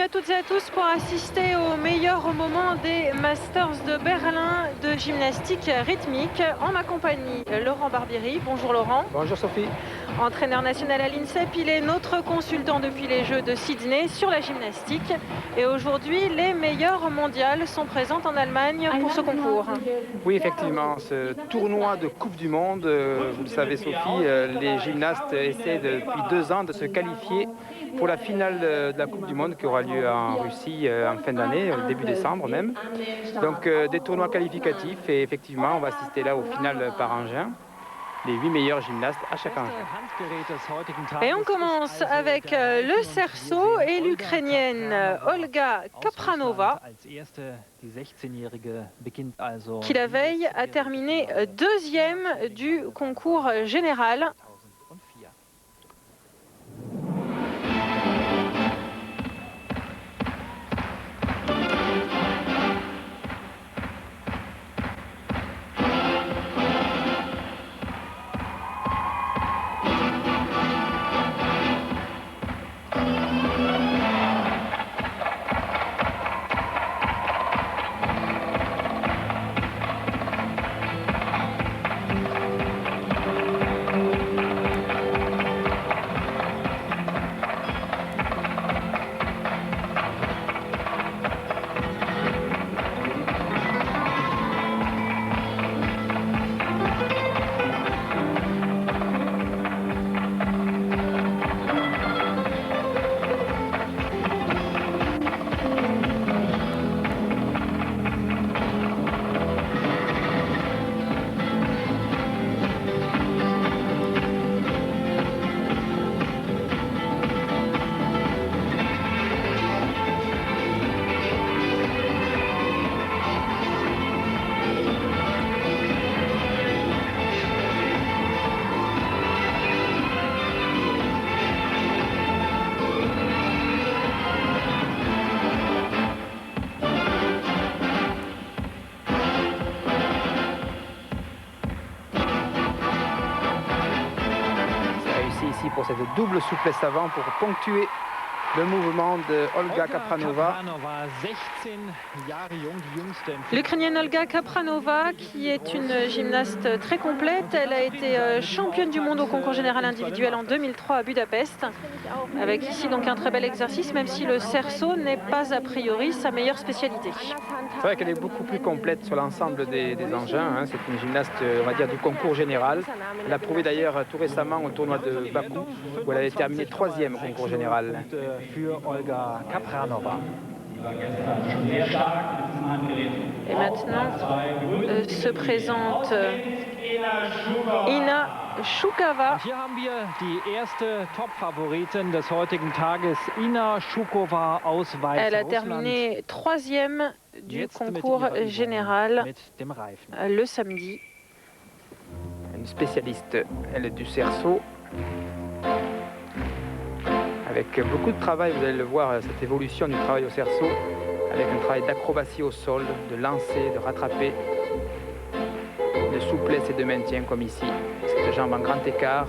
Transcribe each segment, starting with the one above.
à toutes et à tous pour assister au meilleur moment des Masters de Berlin de gymnastique rythmique. En ma compagnie, Laurent Barbieri. Bonjour Laurent. Bonjour Sophie. Entraîneur national à l'INSEP, il est notre consultant depuis les Jeux de Sydney sur la gymnastique. Et aujourd'hui, les meilleures mondiales sont présentes en Allemagne pour ce concours. Oui, effectivement, ce tournoi de Coupe du Monde, vous le savez Sophie, les gymnastes essaient depuis 2 ans de se qualifier pour la finale de la Coupe du Monde qui aura lieu en Russie en fin d'année, début décembre même. Donc des tournois qualificatifs et effectivement on va assister là au final par engin. Les 8 meilleurs gymnastes à chaque engin. Et on commence avec le cerceau et l'Ukrainienne Olga Kapranova, qui la veille a terminé deuxième du concours général. Ici pour cette double souplesse avant pour ponctuer le mouvement de Olga Kapranova. L'Ukrainienne Olga Kapranova, qui est une gymnaste très complète, elle a été championne du monde au concours général individuel en 2003 à Budapest, avec ici donc un très bel exercice, même si le cerceau n'est pas a priori sa meilleure spécialité. C'est vrai qu'elle est beaucoup plus complète sur l'ensemble des engins, hein. C'est une gymnaste, on va dire, du concours général. Elle a prouvé d'ailleurs tout récemment au tournoi de Bakou, où elle avait terminé 3e au concours général. Et maintenant se présente Ina Shukova. Elle a terminé 3e du concours général le samedi. Une spécialiste, elle est du cerceau. Avec beaucoup de travail, vous allez le voir, cette évolution du travail au cerceau, avec un travail d'acrobatie au sol, de lancer, de rattraper, de souplesse et de maintien comme ici. Cette jambe en grand écart.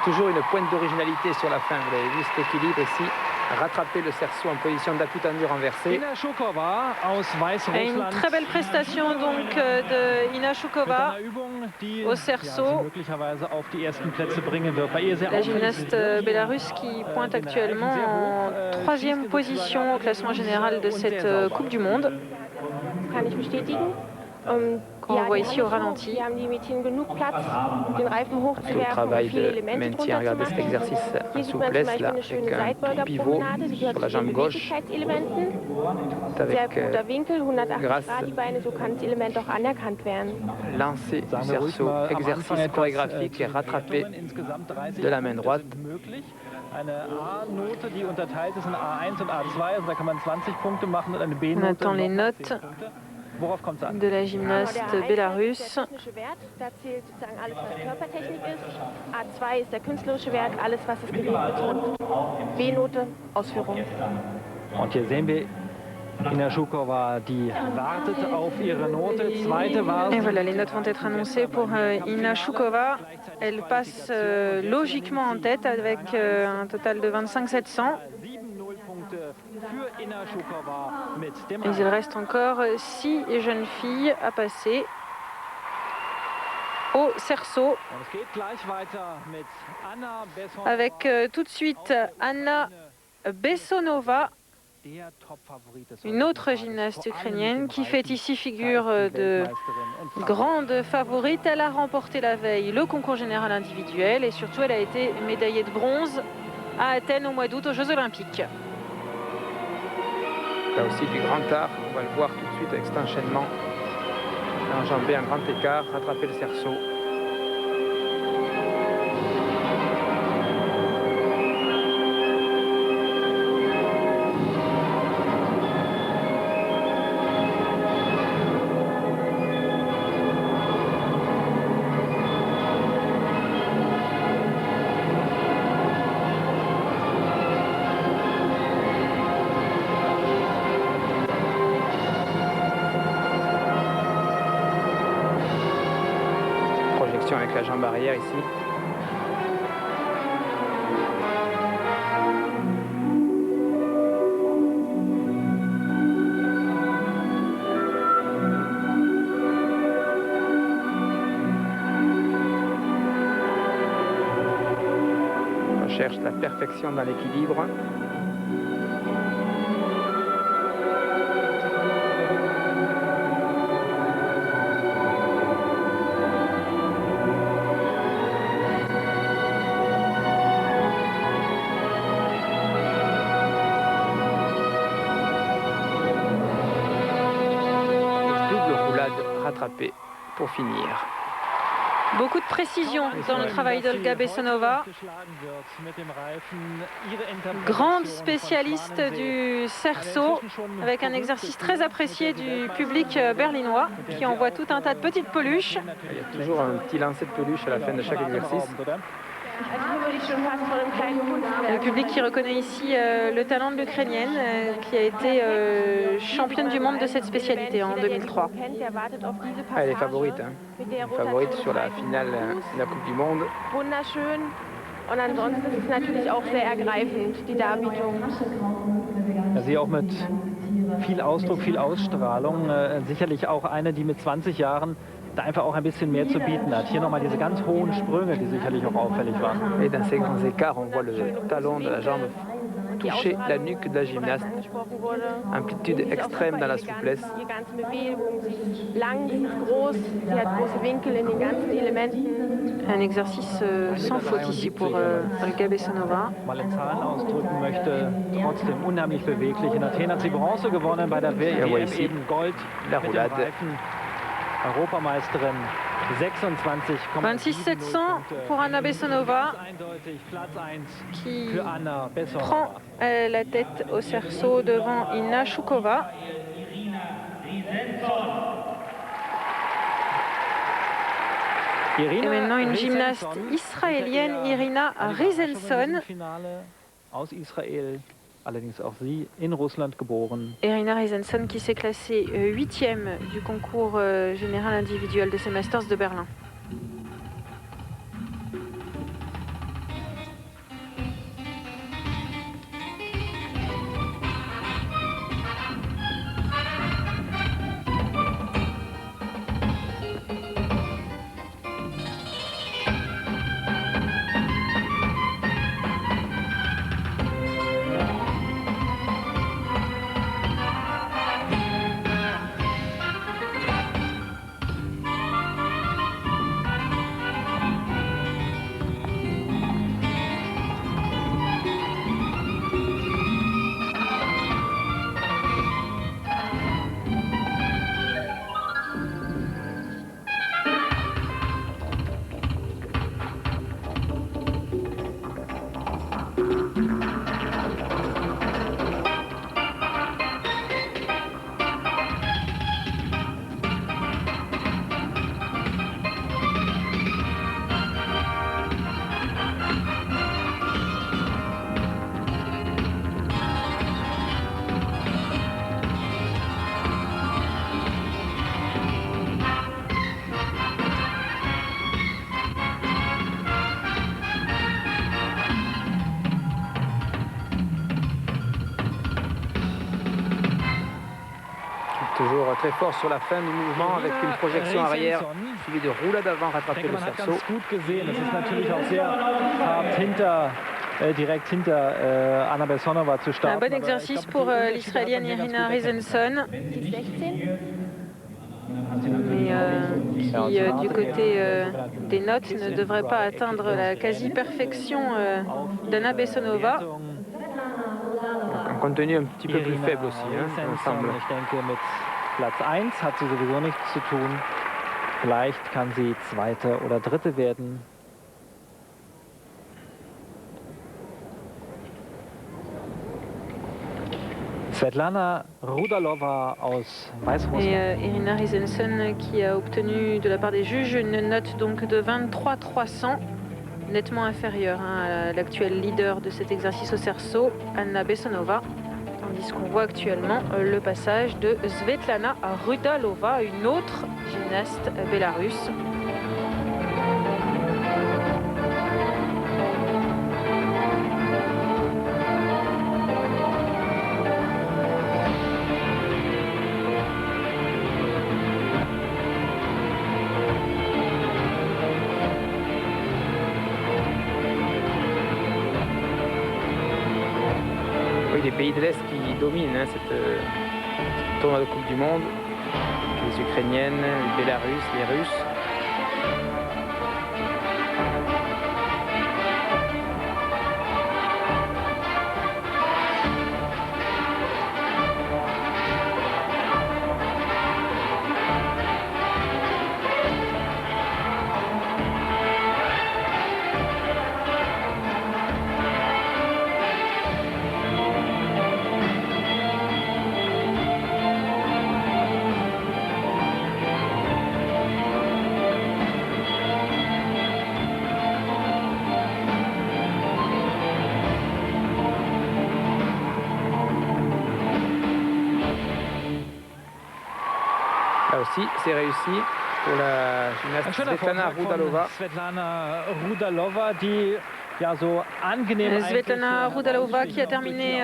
Toujours une pointe d'originalité sur la fin. Vous avez vu cet équilibre ici. rattraper le cerceau en position d'appui tendu renversé. Ina Schukova aus Et Weißrussland. une très belle prestation donc de Ina Schukova au cerceau. La gymnaste bélarusse qui pointe actuellement en 3e position au classement général de cette Coupe du Monde. Qu'on voit ici au ralenti. Tout le travail de maintien, regardez cet exercice en souplesse là, avec un tout pivot sur la jambe gauche, avec grâce lancer du cerceau, exercice chorégraphique et rattrapé de la main droite. On attend les notes de la gymnaste bélarusse. Und hier sehen wir Ina Schukova, die wartet auf ihre Note. Zweite war Et voilà, les notes vont être annoncées pour Ina Schukova. Elle passe logiquement en tête avec un total de 25 700. Mais il reste encore 6 jeunes filles à passer au cerceau. Avec tout de suite Anna Bessonova, une autre gymnaste ukrainienne qui fait ici figure de grande favorite. Elle a remporté la veille le concours général individuel et surtout elle a été médaillée de bronze à Athènes au mois d'août aux Jeux Olympiques. Là aussi du grand art, on va le voir tout de suite avec cet enchaînement. Enjamber un grand écart, rattraper le cerceau. Avec la jambe arrière ici. On cherche la perfection dans l'équilibre. Rattrapé pour finir. Beaucoup de précision dans le travail d'Olga Bessonova. Grande spécialiste du cerceau, avec un exercice très apprécié du public berlinois qui envoie tout un tas de petites peluches. Il y a toujours un petit lancer de peluche à la fin de chaque exercice. Le public qui reconnaît ici le talent de l'Ukrainienne qui a été championne du monde de cette spécialité en 2003. Elle est favorite, hein. Favorite sur la finale de la Coupe du Monde. Und ansonsten ist es natürlich auch sehr ergreifend, die Darbietung. Ja, sie auch mit viel Ausdruck, viel Ausstrahlung. Sicherlich auch eine, die mit 20 Jahren da einfach auch ein bisschen mehr zu bieten hat. Hier nochmal diese ganz hohen Sprünge, die sicherlich auch auffällig waren. Et dans ces grands écarts, on voit le talon de la jambe toucher la nuque de la gymnaste. Amplitude extrême dans la souplesse. Un exercice sans faute ici pour Olga Bessonova. Mal in Zahlen ausdrücken möchte, trotzdem unheimlich beweglich. In Athen hat sie Bronze gewonnen, bei der WM eben Gold mit dem Reifen. Europameisterin. 26 700 pour Anna Bessonova qui prend la tête au cerceau devant Ina Schukova. Et maintenant une gymnaste israélienne, Irina Rizenson. Allerdings auch sie in Russland geboren. Irina Rizenson qui s'est classée 8e du concours général individuel de ces Masters de Berlin. très fort sur la fin du mouvement avec une projection arrière suivie de roulade avant, rattraper le cerceau. Direkt hinter Anna Bessonova zu starten. Un bon exercice pour l'Israélienne Irina Risenson, mais qui du côté des notes ne devrait pas atteindre la quasi-perfection d'Anna Bessonova. Un contenu un petit peu plus faible aussi, hein, il me semble. Ich denke, mit Platz 1 hat sie sowieso nichts zu tun. Vielleicht kann sie Zweite oder Dritte werden. Svetlana Rudalova aus Weißrussland. Et Irina Risenson qui a obtenu de la part des juges une note donc de 23,300, nettement inférieure à l'actuel leader de cet exercice au cerceau, Anna Bessonova. Tandis qu'on voit actuellement le passage de Svetlana Rudalova, une autre gymnaste bélarusse. Les pays de l'Est qui dominent cette tournoi de Coupe du Monde, les Ukrainiennes, les Bélarusses, les Russes. Là aussi, c'est réussi pour la gymnaste Svetlana Rudalova. Svetlana Rudalova, die ja so angenehm Svetlana Rudalova qui a terminé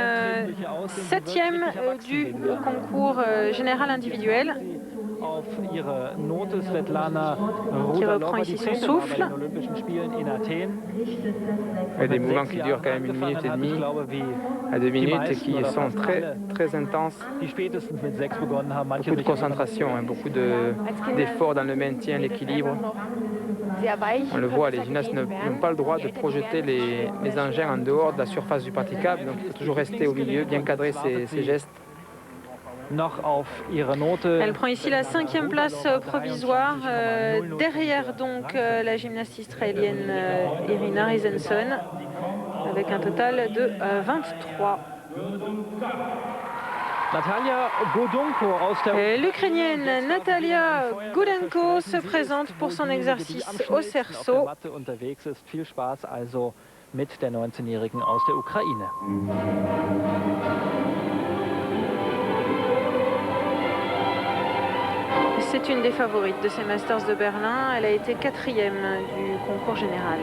7e du concours général individuel. Qui reprend ici son souffle. Et des mouvements qui durent quand même 1 minute et demie à 2 minutes et qui sont très intenses. Beaucoup de concentration, beaucoup d'efforts dans le maintien, l'équilibre. On le voit, les gymnastes n'ont pas le droit de projeter les engins en dehors de la surface du praticable, donc il faut toujours rester au milieu, bien cadrer ses gestes. Elle prend ici la 5e place provisoire, derrière donc la gymnaste israélienne Irina Risenson, avec un total de 23. L'Ukrainienne Natalia Gudenko se présente pour son exercice au cerceau. Viel Spaß also mit der 19-Jährigen aus der Ukraine. C'est une des favorites de ces Masters de Berlin. Elle a été 4e du concours général.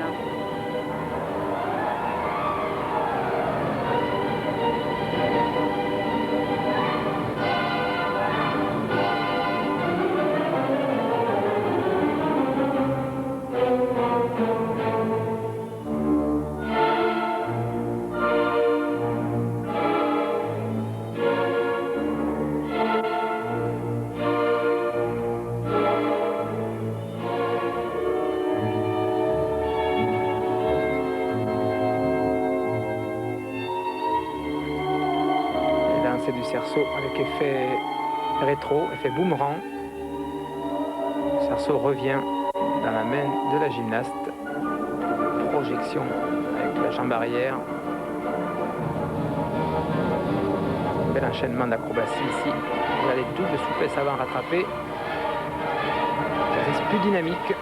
Du cerceau avec effet rétro, effet boomerang. Le cerceau revient dans la main de la gymnaste. Projection avec la jambe arrière. Bel enchaînement d'acrobatie ici. Vous avez double souplesse avant rattrapé. Exercice plus dynamique.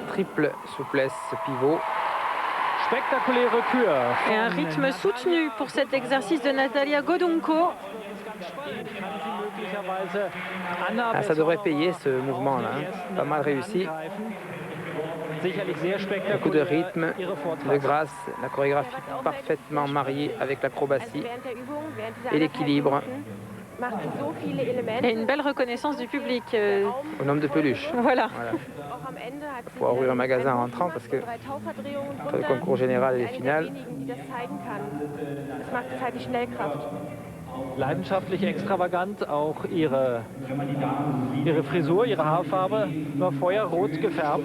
Triple souplesse pivot. Et un rythme soutenu pour cet exercice de Natalia Godunko. Ah, ça devrait payer ce mouvement-là, hein. Pas mal réussi. Beaucoup de rythme, de grâce, la chorégraphie parfaitement mariée avec l'acrobatie et l'équilibre. Et une belle reconnaissance du public. Au nombre de peluches. Voilà. Il faut ouvrir un magasin en rentrant parce que entre le concours général et les finales. Leidenschaftlich extravagant, auch ihre Frisur, ihre Haarfarbe nur feuerrot gefärbt.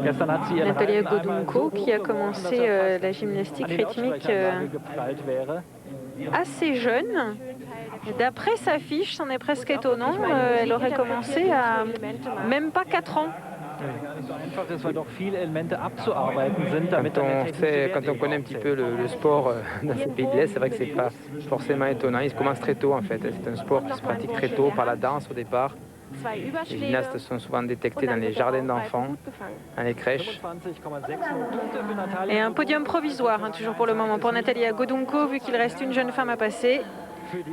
Gestern hat sie ihren Natalia Godunko qui a commencé la gymnastique rythmique assez jeune. D'après sa fiche, c'en est presque étonnant, elle aurait commencé à même pas 4 ans. Quand on connaît un petit peu le sport dans ces pays de l'Est, c'est vrai que c'est pas forcément étonnant. Il commence très tôt en fait. C'est un sport qui se pratique très tôt par la danse au départ. Les gymnastes sont souvent détectés dans les jardins d'enfants, dans les crèches. Et un podium provisoire, hein, toujours pour le moment, pour Natalia Godunko, vu qu'il reste une jeune femme à passer.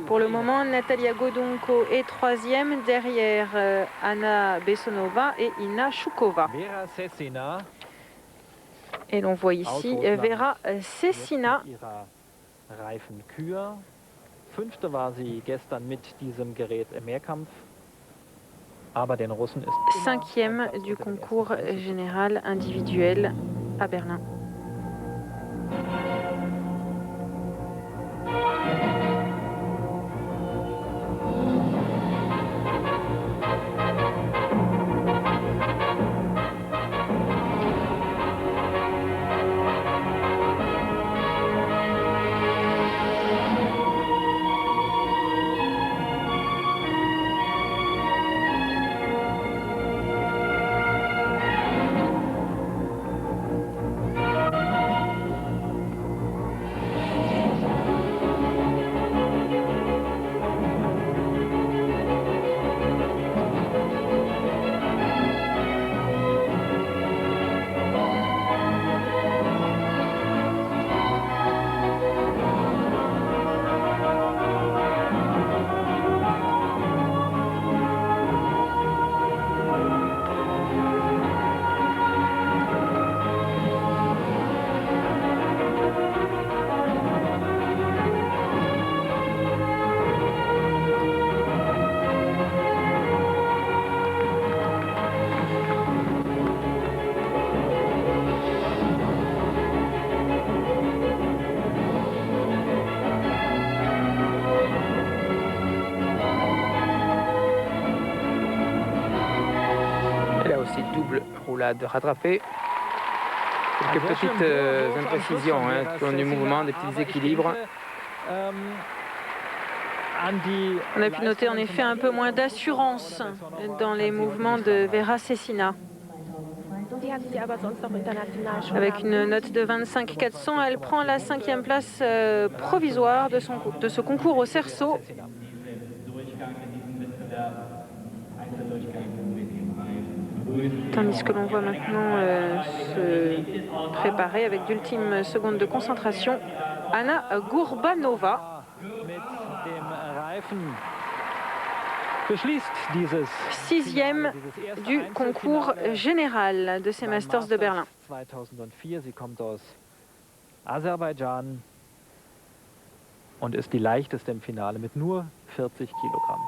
Pour le moment, Natalia Godunko est 3e, derrière Anna Bessonova et Ina Shukova. Et l'on voit ici Vera Cecina. Fünfte war sie gestern mit diesem Gerät im Mehrkampf. Aber den Russen ist 5e du concours général individuel à Berlin. Double roulade rattrapée. Quelques petites imprécisions tout au long du mouvement, des petits équilibres. On a pu noter en effet un peu moins d'assurance dans les mouvements de Vera Cecina. Avec une note de 25 400, elle prend la 5e place provisoire de ce concours au cerceau. Tandis que l'on voit maintenant se préparer avec d'ultimes secondes de concentration Anna Gourbanova. 6e du concours général de ces Masters de Berlin. 2004, sie kommt aus Aserbaidschan und ist die leichteste im Finale mit nur 40 Kilogramm.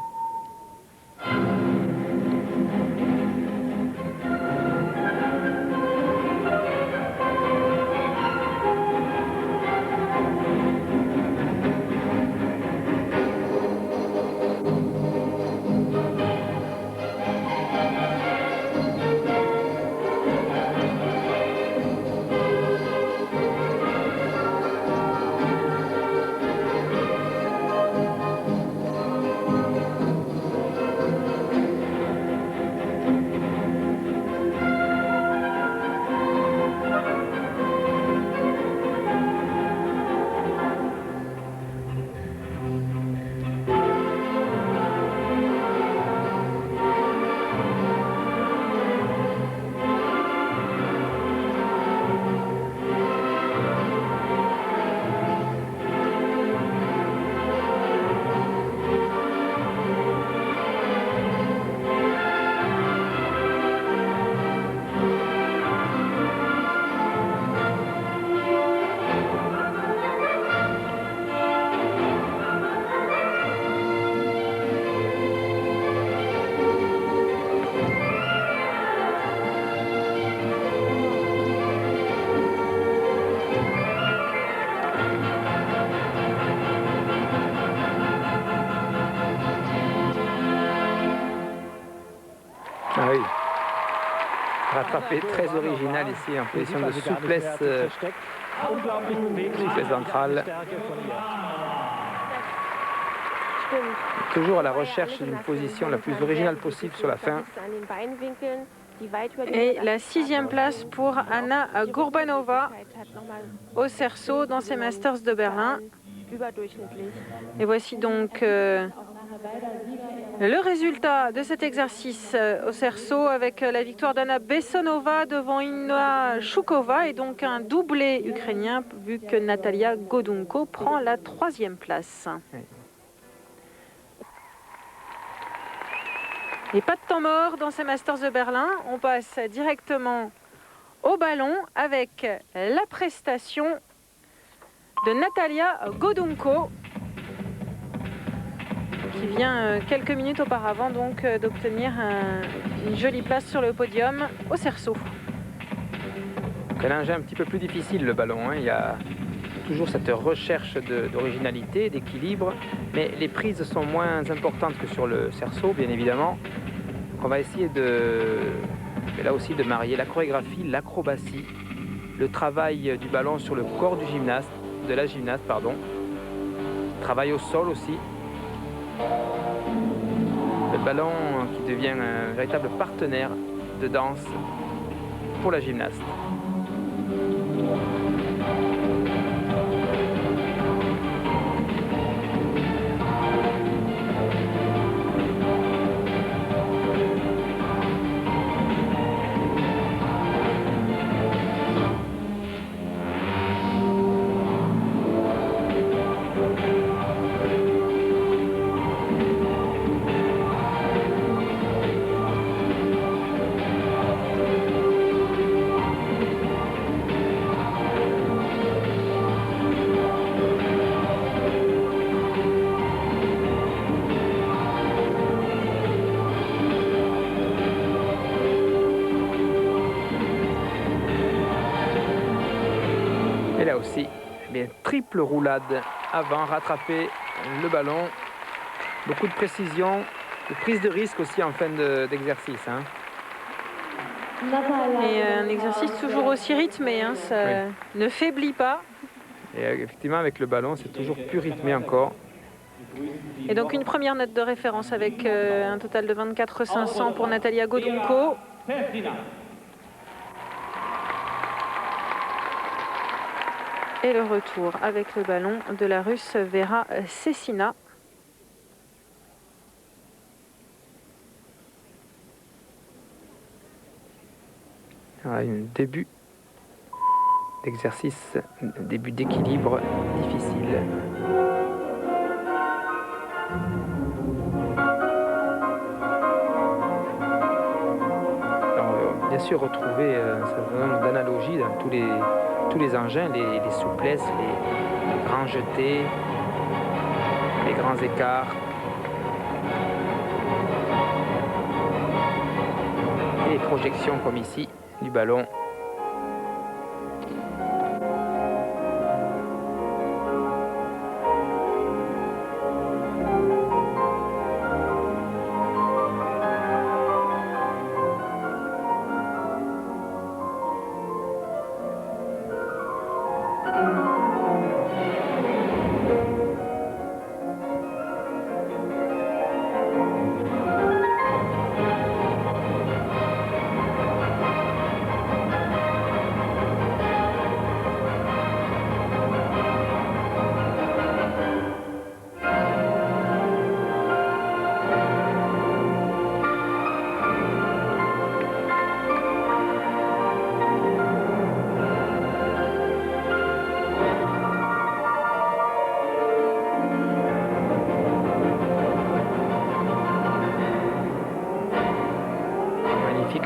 Ah oui. Rattrapé très original ici en position de souplesse, souplesse ventrale. Toujours à la recherche d'une position la plus originale possible sur la fin. Et la 6e place pour Anna Gourbanova au cerceau dans ces Masters de Berlin. Et voici donc le résultat de cet exercice au cerceau avec la victoire d'Anna Bessonova devant Inna Choukova et donc un doublé ukrainien vu que Natalia Godunko prend la 3e place. Et pas de temps mort dans ces Masters de Berlin. On passe directement au ballon avec la prestation de Natalia Godunko qui vient quelques minutes auparavant donc d'obtenir une jolie place sur le podium au cerceau. Un engin un petit peu plus difficile le ballon, hein. Il y a toujours cette recherche d'originalité, d'équilibre, mais les prises sont moins importantes que sur le cerceau, bien évidemment. Donc on va essayer là aussi de marier la chorégraphie, l'acrobatie, le travail du ballon sur le corps de la gymnaste, pardon. Travail au sol aussi. Le ballon qui devient un véritable partenaire de danse pour la gymnaste. Et là aussi, triple roulade avant, rattraper le ballon. Beaucoup de précision, de prise de risque aussi en fin d'exercice. Hein. Et un exercice toujours aussi rythmé, hein, ça ne faiblit pas. Et effectivement, avec le ballon, c'est toujours plus rythmé encore. Et donc une première note de référence avec un total de 24 500 pour Natalia Godunko. Et le retour avec le ballon de la Russe Vera Sessina. Un début d'exercice, un début d'équilibre difficile. Alors, bien sûr, retrouver un certain nombre d'analogies dans tous les engins, les souplesses, les grands jetés, les grands écarts. Et les projections comme ici du ballon.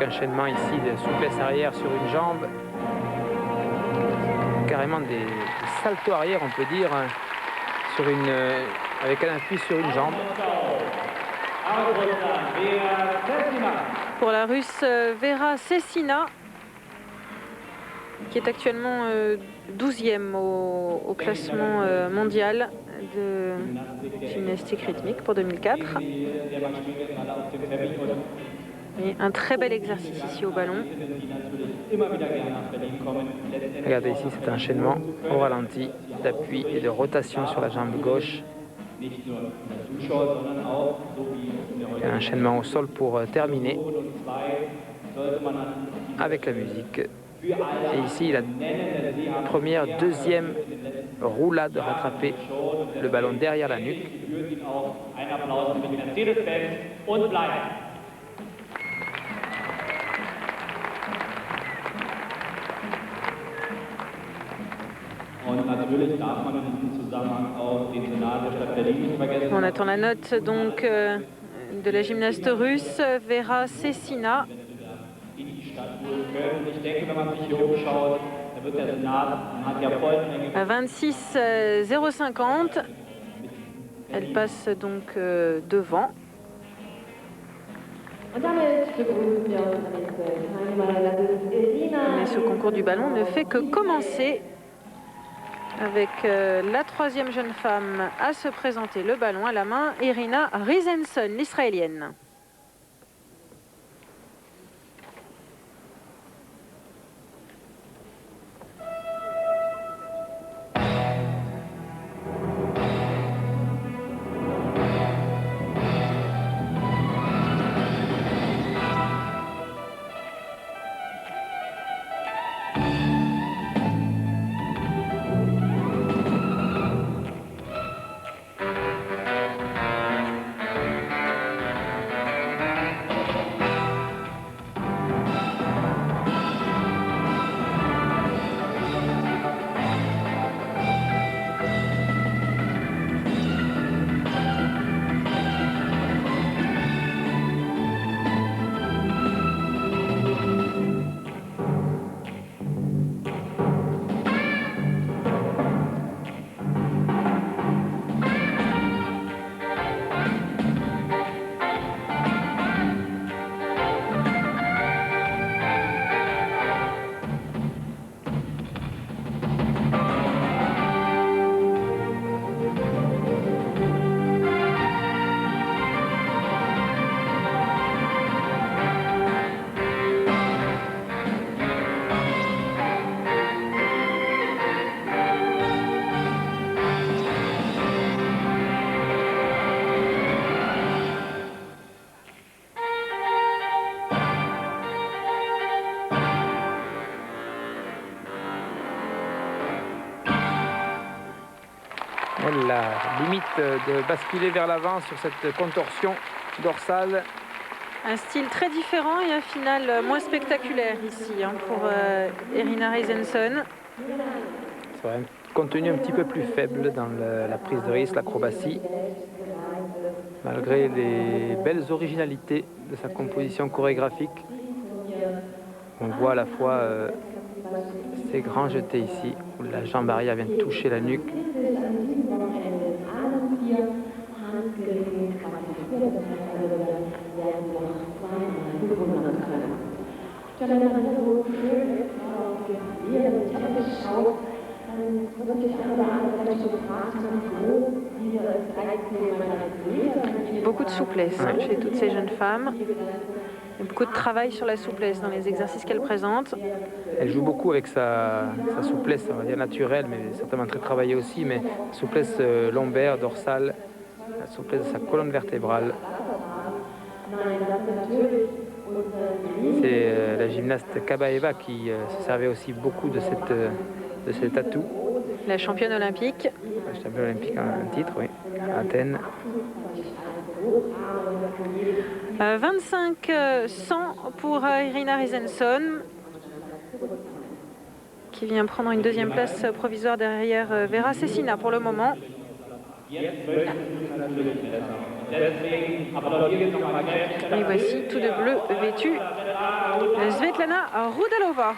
Enchaînement ici de souplesse arrière sur une jambe, carrément des saltos arrière on peut dire, sur avec un appui sur une jambe. Pour la Russe Vera Sessina, qui est actuellement 12e au classement mondial de gymnastique rythmique pour 2004. Et un très bel exercice ici au ballon. Regardez ici cet enchaînement au ralenti d'appui et de rotation sur la jambe gauche. Un enchaînement au sol pour terminer avec la musique. Et ici, la première, deuxième roulade de rattraper le ballon derrière la nuque. On attend la note donc de la gymnaste russe Vera Sessina. 26,050. Elle passe donc devant. Mais ce concours du ballon ne fait que commencer avec la troisième jeune femme à se présenter le ballon à la main, Irina Rizenson, l'israélienne. La limite de basculer vers l'avant sur cette contorsion dorsale. Un style très différent et un final moins spectaculaire ici pour Irina Rizenson. C'est un contenu un petit peu plus faible dans la prise de risque, l'acrobatie. Malgré les belles originalités de sa composition chorégraphique, on voit à la fois ces grands jetés ici, où la jambe arrière vient toucher la nuque. Beaucoup de souplesse chez toutes ces jeunes femmes. Il y a beaucoup de travail sur la souplesse dans les exercices qu'elle présente. Elle joue beaucoup avec sa souplesse, on va dire naturelle, mais certainement très travaillée aussi, mais souplesse lombaire, dorsale, la souplesse de sa colonne vertébrale. C'est la gymnaste Kabaeva qui se servait aussi beaucoup de cet atout. La championne olympique. La championne olympique en titre, oui, à Athènes. 25-100 pour Irina Rizenson, qui vient prendre une deuxième place provisoire derrière Vera Sessina pour le moment. Et voici tout de bleu vêtu Svetlana Rudalova.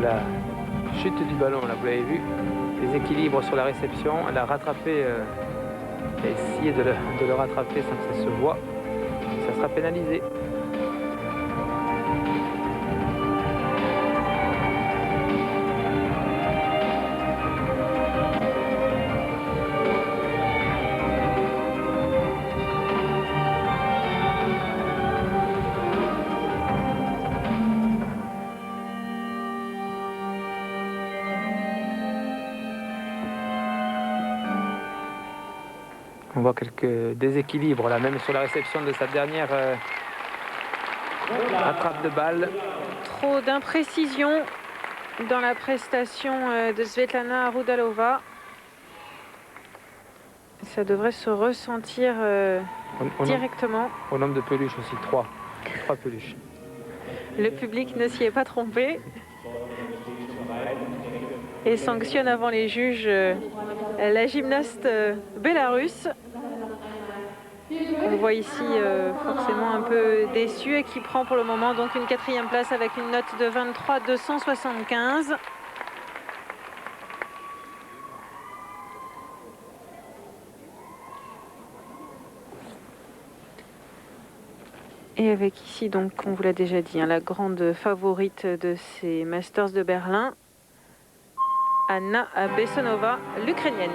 la chute du ballon, là vous l'avez vu, déséquilibre sur la réception, elle a rattrapé, elle a essayé de le rattraper sans que ça se voit, ça sera pénalisé. On voit quelques déséquilibres là, même sur la réception de sa dernière attrape de balle. Trop d'imprécision dans la prestation de Svetlana Rudalova. Ça devrait se ressentir directement. Au nombre de peluches aussi, 3 peluches. Le public ne s'y est pas trompé et sanctionne avant les juges la gymnaste bélarusse. On voit ici forcément un peu déçu et qui prend pour le moment donc une 4e place avec une note de 23,275. Et avec ici donc, on vous l'a déjà dit, hein, la grande favorite de ces Masters de Berlin, Anna Bessonova, l'Ukrainienne.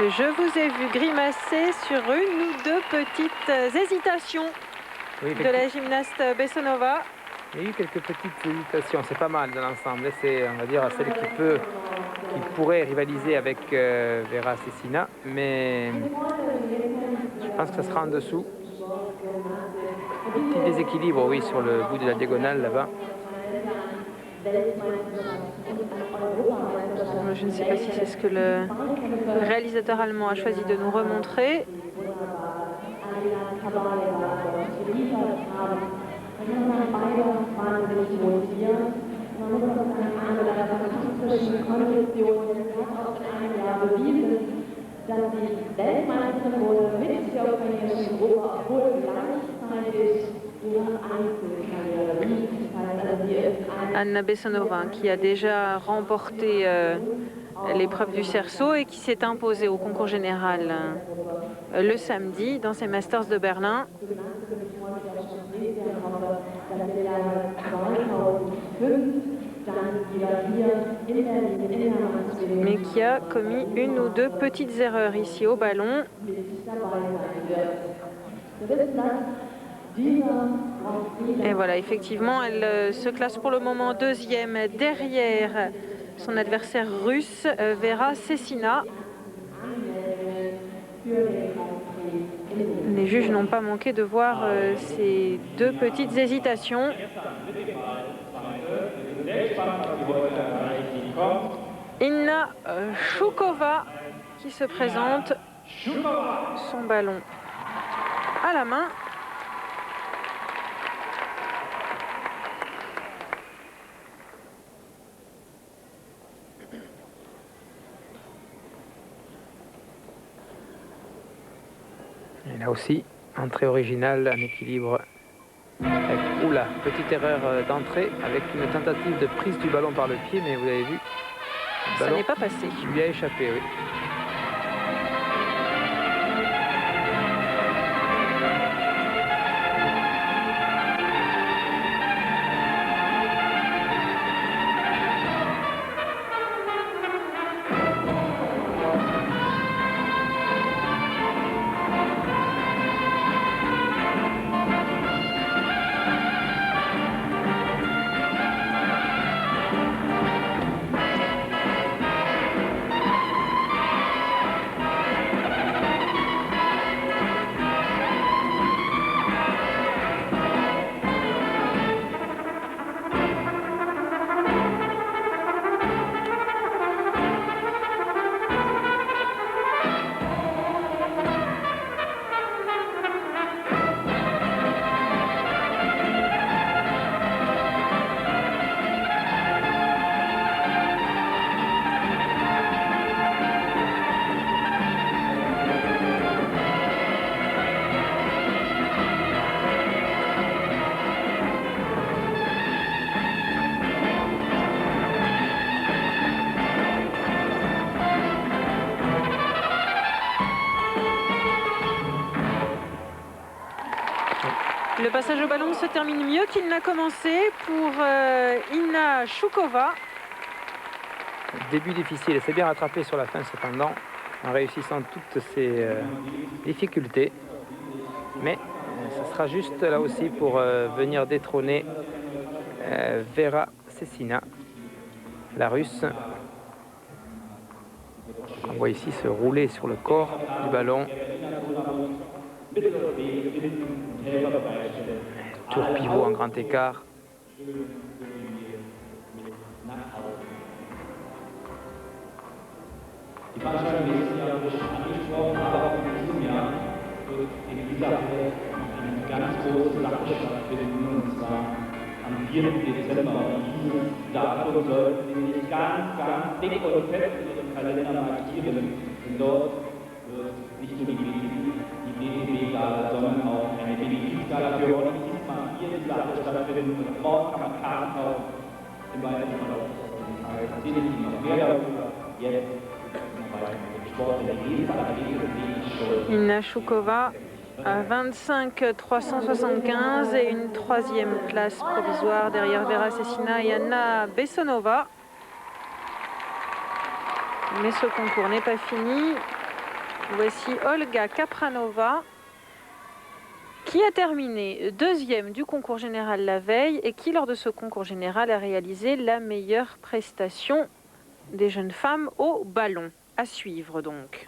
Je vous ai vu grimacer sur une ou deux petites hésitations de la gymnaste Bessonova. Il y a eu quelques petites hésitations, c'est pas mal dans l'ensemble. C'est, on va dire, celle qui pourrait rivaliser avec Vera Cecina, mais je pense que ça sera en dessous. Petit déséquilibre, oui, sur le bout de la diagonale là-bas. Je ne sais pas si c'est ce que le réalisateur allemand a choisi de nous remontrer. Anna Bessonova qui a déjà remporté l'épreuve du cerceau et qui s'est imposée au concours général le samedi dans ces Masters de Berlin. Mais qui a commis une ou deux petites erreurs ici au ballon. Et voilà, effectivement, elle se classe pour le moment deuxième derrière son adversaire russe, Vera Cecina. Les juges n'ont pas manqué de voir ces deux petites hésitations. Inna Choukova qui se présente, son ballon à la main. Et là aussi, entrée originale, un équilibre. Avec, oula, petite erreur d'entrée avec une tentative de prise du ballon par le pied, mais vous avez vu, le Ça ballon n'est pas passé. lui a échappé, oui. Le passage au ballon se termine mieux qu'il n'a commencé pour Inna Choukova. Début difficile, elle s'est bien rattrapée sur la fin cependant, en réussissant toutes ses difficultés. Mais ce sera juste là aussi pour venir détrôner Vera Sessina, la Russe. On voit ici se rouler sur le corps du ballon. Tour pivot en grand écart. Die Veranstaltung nächstes Jahr wurde schon angesprochen, aber auch in diesem Jahr wird in dieser Halle eine ganz große Sache stattfinden, und zwar am 4. Dezember. Und dieses Datum sollten Sie sich ganz, ganz dick und fest in Ihrem Kalender markieren. Denn dort wird nicht nur die BTB-Gala, sondern auch eine BTB-Gala für Ronny diesmal hier in dieser Halle stattfinden. Und dort kann man Karten kaufen im weiteren Verlauf des Tages. Erzähle ich Ihnen noch mehr darüber jetzt. Inna Choukova à 25,375 et une troisième place provisoire derrière Vera Sessina et Anna Bessonova. Mais ce concours n'est pas fini. Voici Olga Kapranova qui a terminé deuxième du concours général la veille et qui, lors de ce concours général, a réalisé la meilleure prestation des jeunes femmes au ballon. À suivre donc.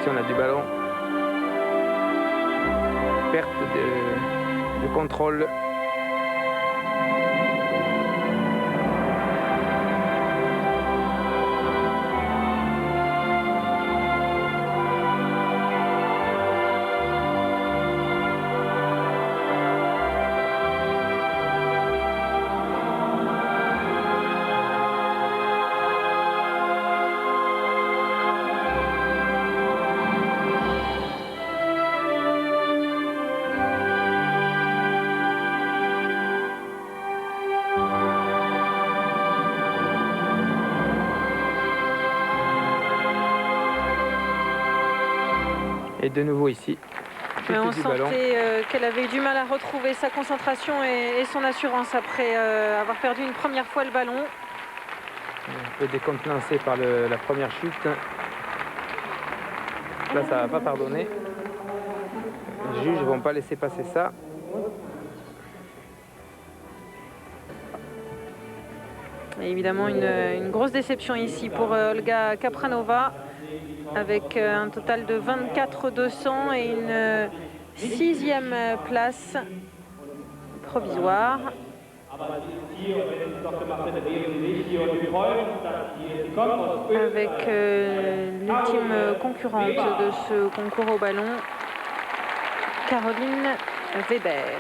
On a du ballon, perte de contrôle. Et de nouveau ici, on sentait qu'elle avait eu du mal à retrouver sa concentration et son assurance après avoir perdu une première fois le ballon. Un peu décontenancée par la première chute. Là, ça ne va pas pardonner. Les juges ne vont pas laisser passer ça. Et évidemment, une grosse déception ici pour Olga Kapranova, avec un total de 24 200 et une 6e place provisoire. Avec l'ultime concurrente de ce concours au ballon, Caroline Weber.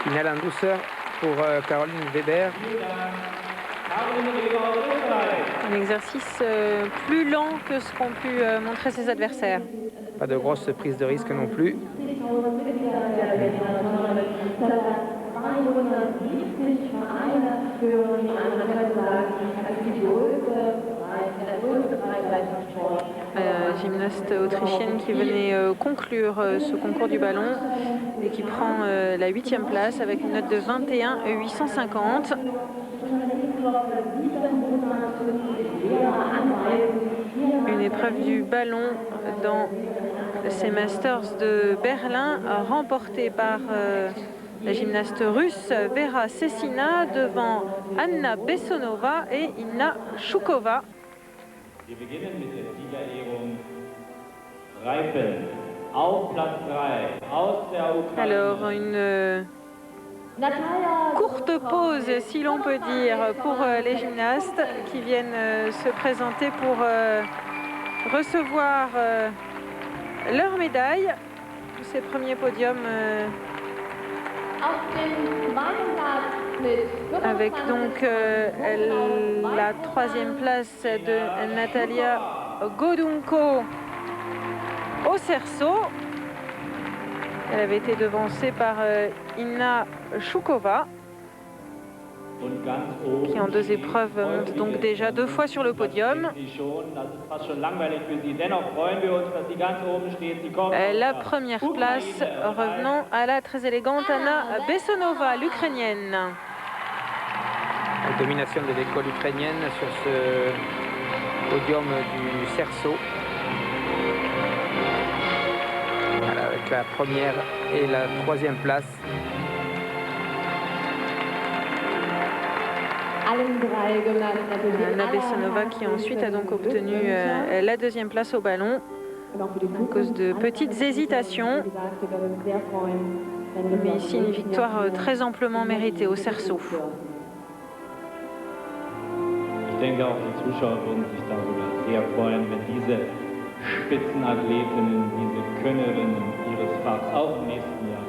Finale en douceur pour Caroline Weber. Un exercice plus lent que ce qu'ont pu montrer ses adversaires. Pas de grosse prise de risque non plus. Gymnaste autrichienne qui venait conclure ce concours du ballon et qui prend la 8e place avec une note de 21,850. Une épreuve du ballon dans ces Masters de Berlin remportée par la gymnaste russe Vera Sessina devant Anna Bessonova et Inna Shukova. Alors une courte pause, si l'on peut dire, pour les gymnastes qui viennent se présenter pour recevoir leur médaille. Ces premiers podiums avec donc la 3e place de Natalia Godunko au cerceau. Elle avait été devancée par Inna Shukova, qui en 2 épreuves monte donc déjà 2 fois sur le podium. La première place revenant à la très élégante Anna Bessonova, l'Ukrainienne. La domination de l'école ukrainienne sur ce podium du cerceau. Voilà, avec la 1re et la 3e place. Anna Bessonova qui ensuite a donc obtenu la 2e place au ballon à cause de petites hésitations. Mais ici une victoire très amplement méritée au cerceau. Ich denke auch die Zuschauer würden sich darüber sehr freuen, wenn diese Spitzenathletinnen, diese Könnerinnen ihres Fachs auch im nächsten Jahr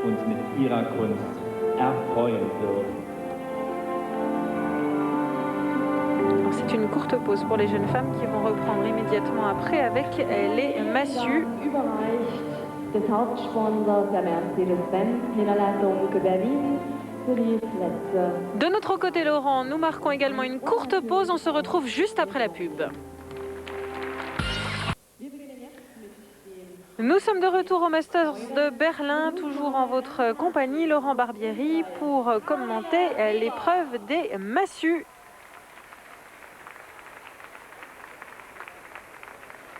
uns mit ihrer Kunst erfreuen würden. C'est une courte pause pour les jeunes femmes qui vont reprendre immédiatement après avec les massues. Des Hauptsponsors der Mercedes-Benz Niederlassung Berlin De notre côté, Laurent, nous marquons également une courte pause. On se retrouve juste après la pub. Nous sommes de retour au Masters de Berlin, toujours en votre compagnie, Laurent Barbieri, pour commenter l'épreuve des massues.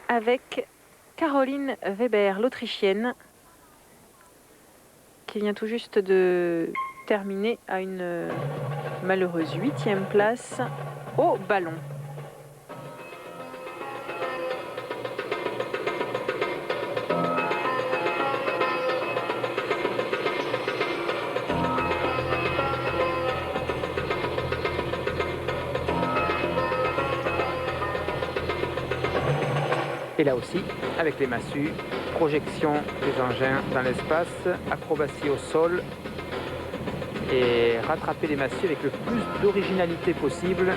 Avec Caroline Weber, l'Autrichienne, qui vient tout juste de terminer à une malheureuse 8e place au ballon. Et là aussi, avec les massues, projection des engins dans l'espace, acrobatie au sol et rattraper les massues avec le plus d'originalité possible,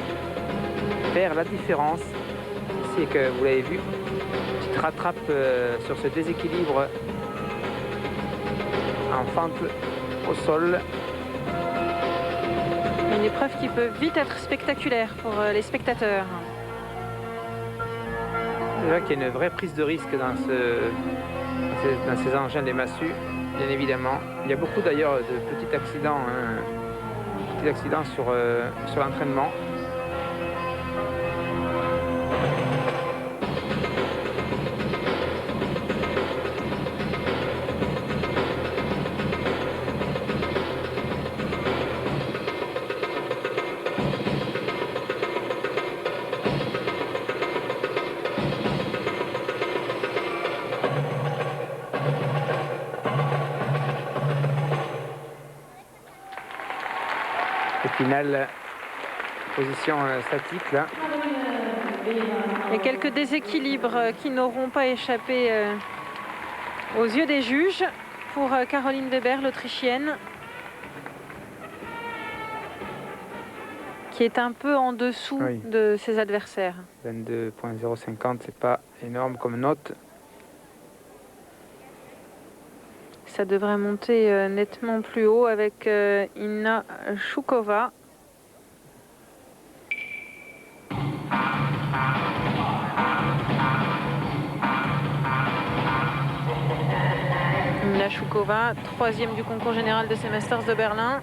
faire la différence. Ici, que vous l'avez vu, petite rattrape sur ce déséquilibre en fente au sol. Une épreuve qui peut vite être spectaculaire pour les spectateurs. C'est vrai qu'il y a une vraie prise de risque dans ces engins des massues, bien évidemment. Il y a beaucoup d'ailleurs de petits accidents, sur l'entraînement. Finale, position statique là. Et quelques déséquilibres qui n'auront pas échappé aux yeux des juges pour Caroline Weber, l'Autrichienne, qui est un peu en dessous de ses adversaires. 22.050, c'est pas énorme comme note. Ça devrait monter nettement plus haut avec Inna Choukova. Inna Choukova, 3e du concours général de ces Masters de Berlin.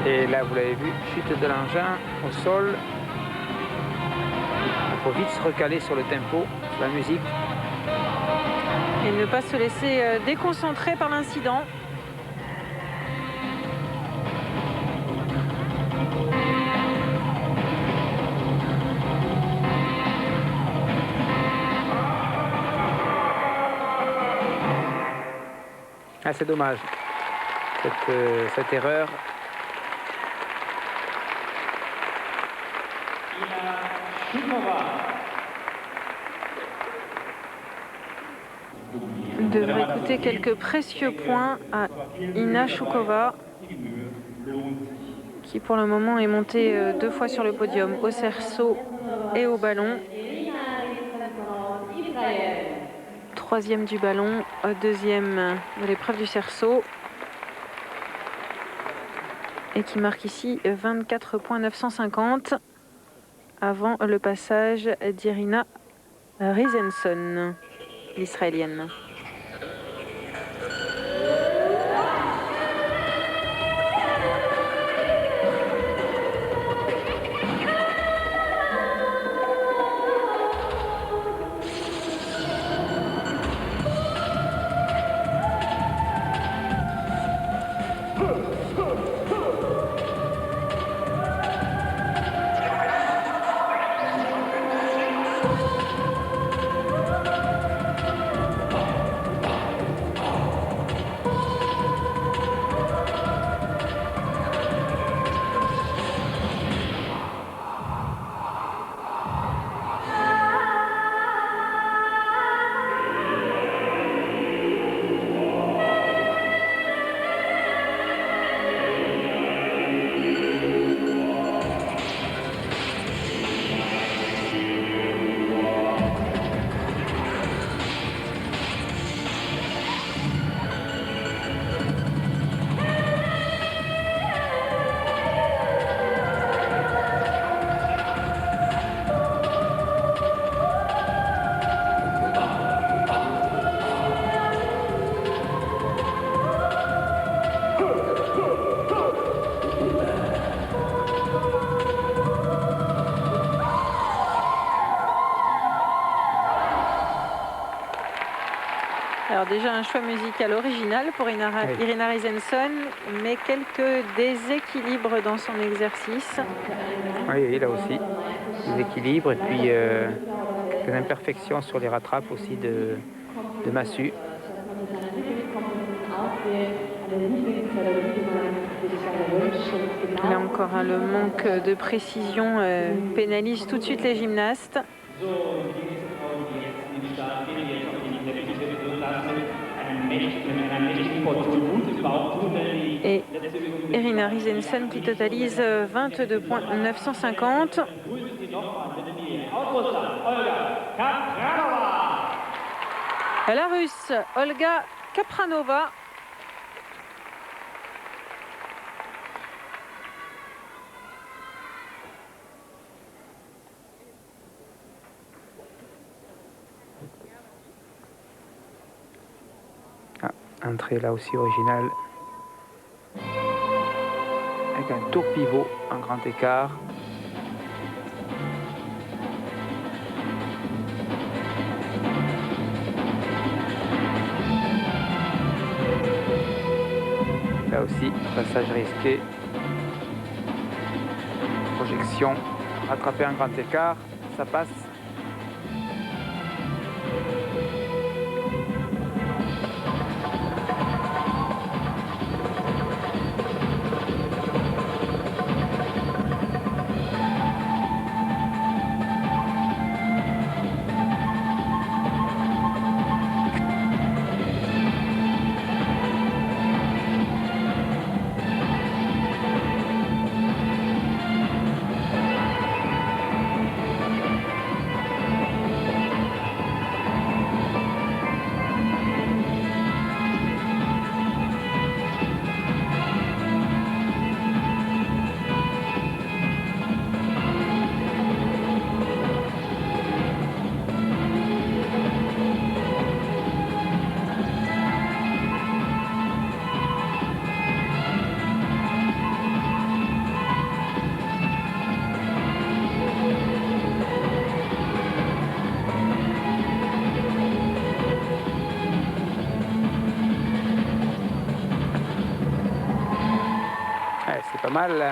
Et là, vous l'avez vu, chute de l'engin au sol. Il faut vite se recaler sur le tempo, sur la musique. Et ne pas se laisser déconcentrer par l'incident. Ah, c'est dommage, cette erreur. Devrait coûter quelques précieux points à Inna Choukova, qui pour le moment est montée 2 fois sur le podium, au cerceau et au ballon. 3e du ballon, 2e de l'épreuve du cerceau. Et qui marque ici 24.950 avant le passage d'Irina Rizenson, l'Israélienne. Alors déjà un choix musical original pour Irina Reisenson, mais quelques déséquilibres dans son exercice. Oui, là aussi, des équilibres et puis des imperfections sur les rattrapes aussi de massue. Là encore, le manque de précision pénalise tout de suite les gymnastes. Et Irina Reisenson qui totalise 22,950 points. La Russe Olga Kapranova. Entrée là aussi originale. Avec un tour pivot en grand écart. Là aussi, passage risqué. Projection, rattraper un grand écart, ça passe. Pas mal.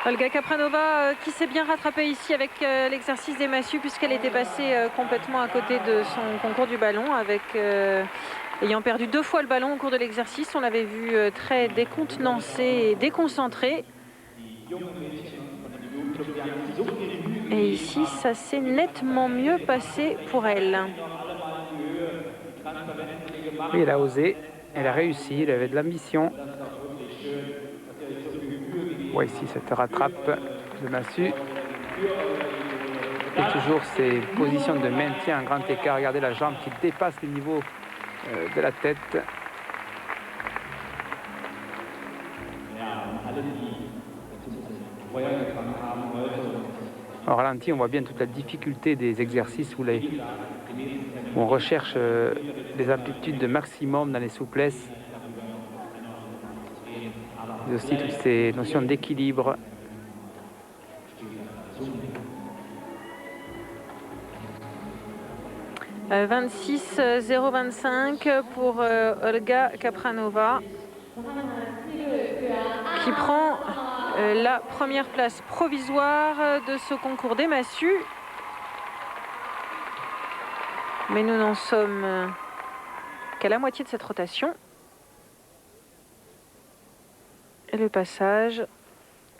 Olga Kapranova qui s'est bien rattrapée ici avec l'exercice des massues puisqu'elle était passée complètement à côté de son concours du ballon avec ayant perdu 2 fois le ballon au cours de l'exercice. On l'avait vu très décontenancée et déconcentrée. Et ici, ça s'est nettement mieux passé pour elle. Oui, elle a osé, elle a réussi, elle avait de l'ambition. Ouais, ici, cette rattrape de massue. Et toujours ces positions de maintien en grand écart. Regardez la jambe qui dépasse le niveau de la tête. Au ralenti, on voit bien toute la difficulté des exercices où on recherche les amplitudes de maximum dans les souplesses. Et aussi toutes ces notions d'équilibre. « 26,025 pour Olga Kapranova qui prend la première place provisoire de ce concours des massues. Mais nous n'en sommes qu'à la moitié de cette rotation. Et le passage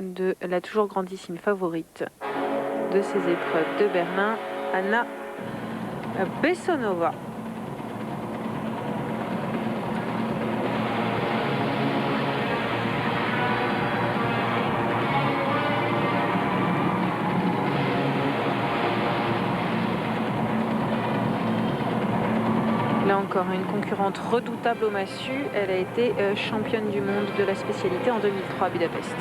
de la toujours grandissime favorite de ces épreuves de Berlin, Anna Bessonova. Là encore, une concurrente redoutable au massue. Elle a été championne du monde de la spécialité en 2003 à Budapest.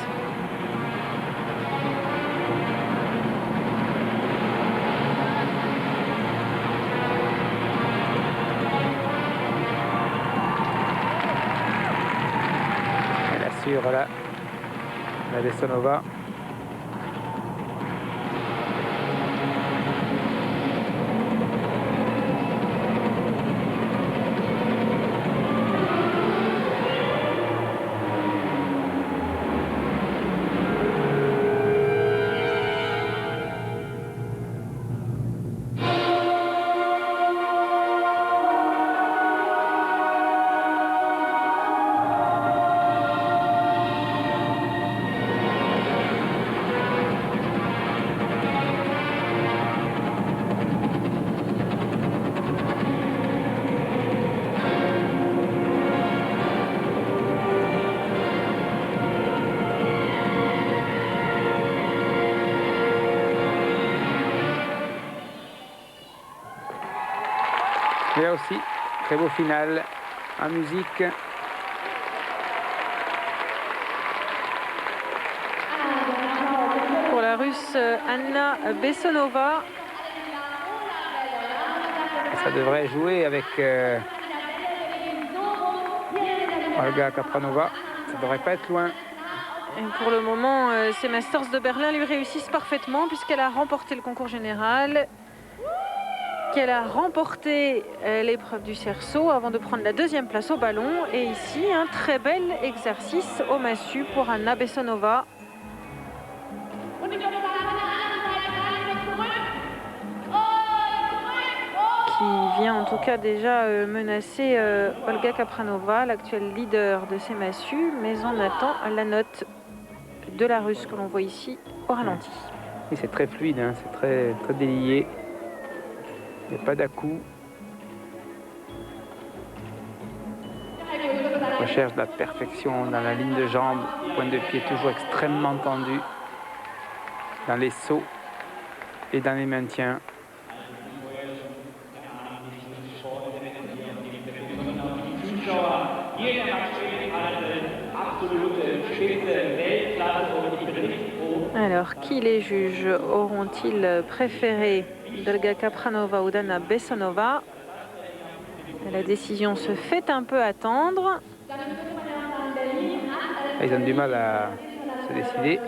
Elle assure là, la Bessonova. Et là aussi, très beau final en musique. Pour la Russe Anna Bessonova. Ça devrait jouer avec Olga Kapranova. Ça ne devrait pas être loin. Et pour le moment, ces Masters de Berlin lui réussissent parfaitement puisqu'elle a remporté le concours général, qu'elle a remporté l'épreuve du cerceau avant de prendre la deuxième place au ballon. Et ici, un très bel exercice au massue pour Anna Bessonova. Qui vient en tout cas déjà menacer Olga Kapranova, l'actuelle leader de ces massues, mais on attend la note de la Russe que l'on voit ici au ralenti. Et c'est très fluide, hein, c'est très, très délié. Il n'y a pas d'à-coup. Recherche de la perfection dans la ligne de jambe, pointe de pied toujours extrêmement tendu, dans les sauts et dans les maintiens. Alors, qui les juges auront-ils préféré d'Olga Kapranova ou d'Anna Bessonova? La décision se fait un peu attendre. Ils ont du mal à se décider.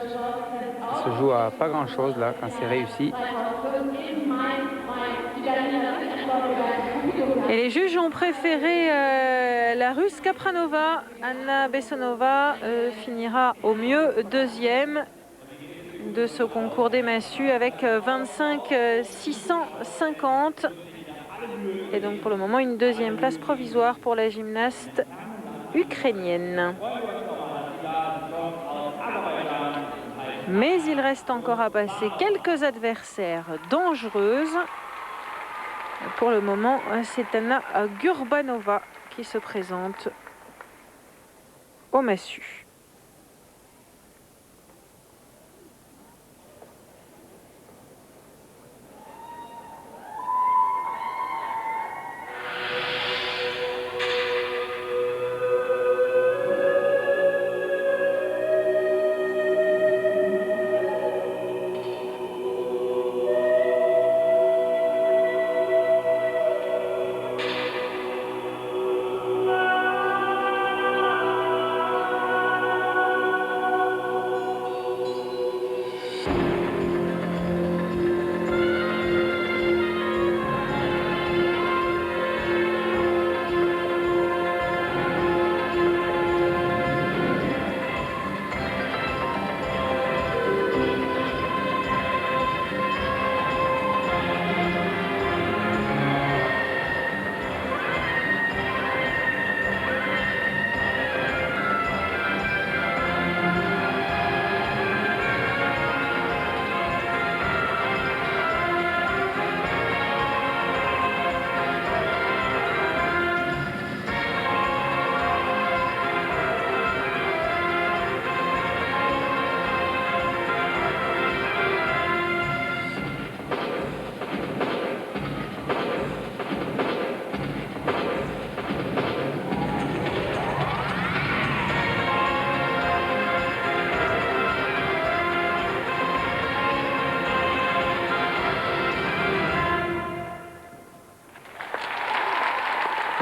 Ça se joue à pas grand-chose là quand c'est réussi. Et les juges ont préféré la Russe Kapranova. Anna Bessonova finira au mieux deuxième de ce concours des massues avec 25 650. Et donc pour le moment une deuxième place provisoire pour la gymnaste ukrainienne. Mais il reste encore à passer quelques adversaires dangereuses. Pour le moment, c'est Anna Gurbanova qui se présente au massue.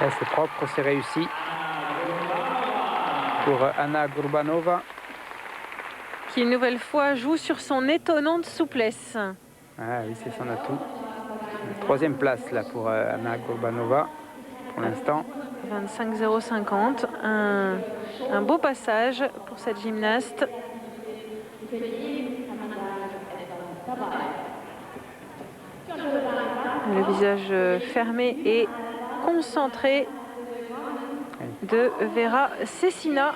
Là, c'est propre, c'est réussi pour Anna Gourbanova. Qui une nouvelle fois joue sur son étonnante souplesse. Ah oui, c'est son atout. Troisième place là pour Anna Gourbanova pour l'instant. 25,050. Un beau passage pour cette gymnaste. Le visage fermé et concentré de Vera Cecina.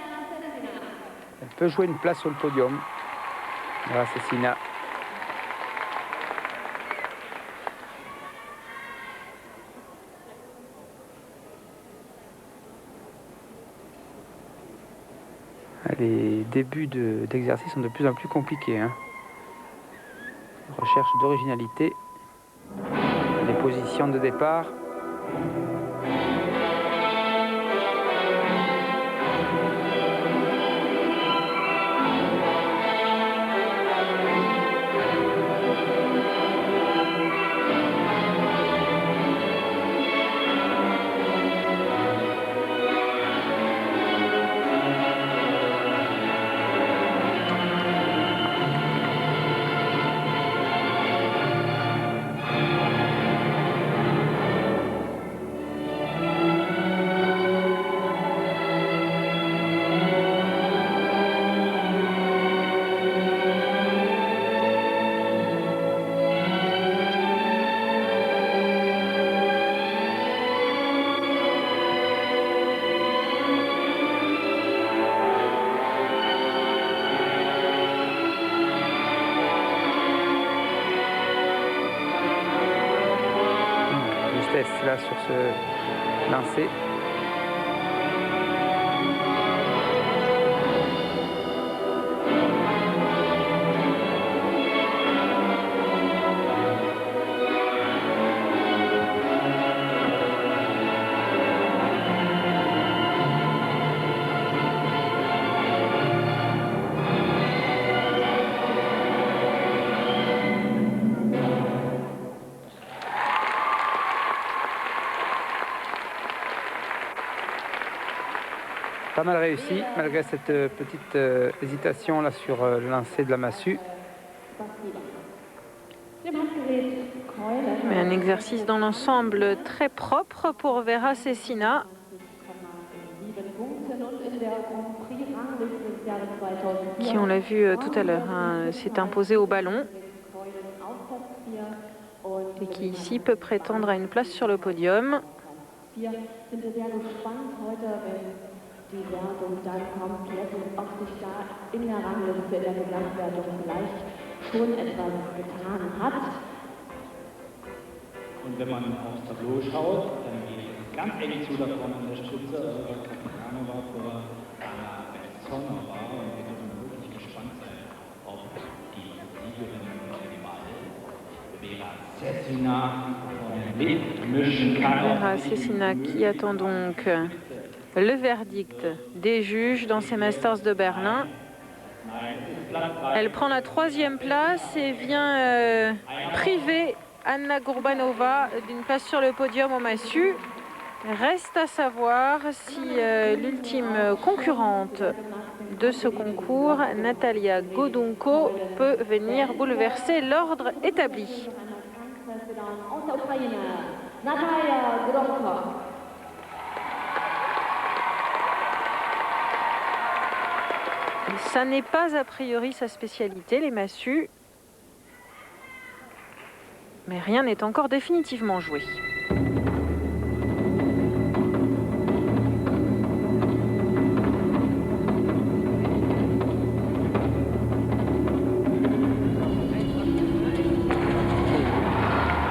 Elle peut jouer une place sur le podium. Vera Cecina. Les débuts d'exercice sont de plus en plus compliqués. Hein. Recherche d'originalité. Les positions de départ. Là sur ce lancer. Pas mal réussi, malgré cette petite hésitation là sur le lancer de la massue. Mais un exercice dans l'ensemble très propre pour Vera Cecina. Qui, on l'a vu tout à l'heure, hein, s'est imposé au ballon. Et qui ici peut prétendre à une place sur le podium. Die Wertung dann komplett und ob sich da in der Rangliste, in der Gesamtwertung vielleicht schon etwas getan hat. Und wenn man aufs Tableau schaut, dann geht es ganz eng zu da vorne an der Spitze. Kapitanova vor Anna Bessonova und wir dürfen wirklich gespannt sein, ob die Siegerin die Wahl Vera Cecina mitmischen kann. Vera Cecina qui attend donc le verdict des juges dans ces Masters de Berlin. Elle prend la 3e place et vient priver Anna Gourbanova d'une place sur le podium au massue. Reste à savoir si l'ultime concurrente de ce concours, Natalia Godunko, peut venir bouleverser l'ordre établi. Ça n'est pas a priori sa spécialité, les massues. Mais rien n'est encore définitivement joué.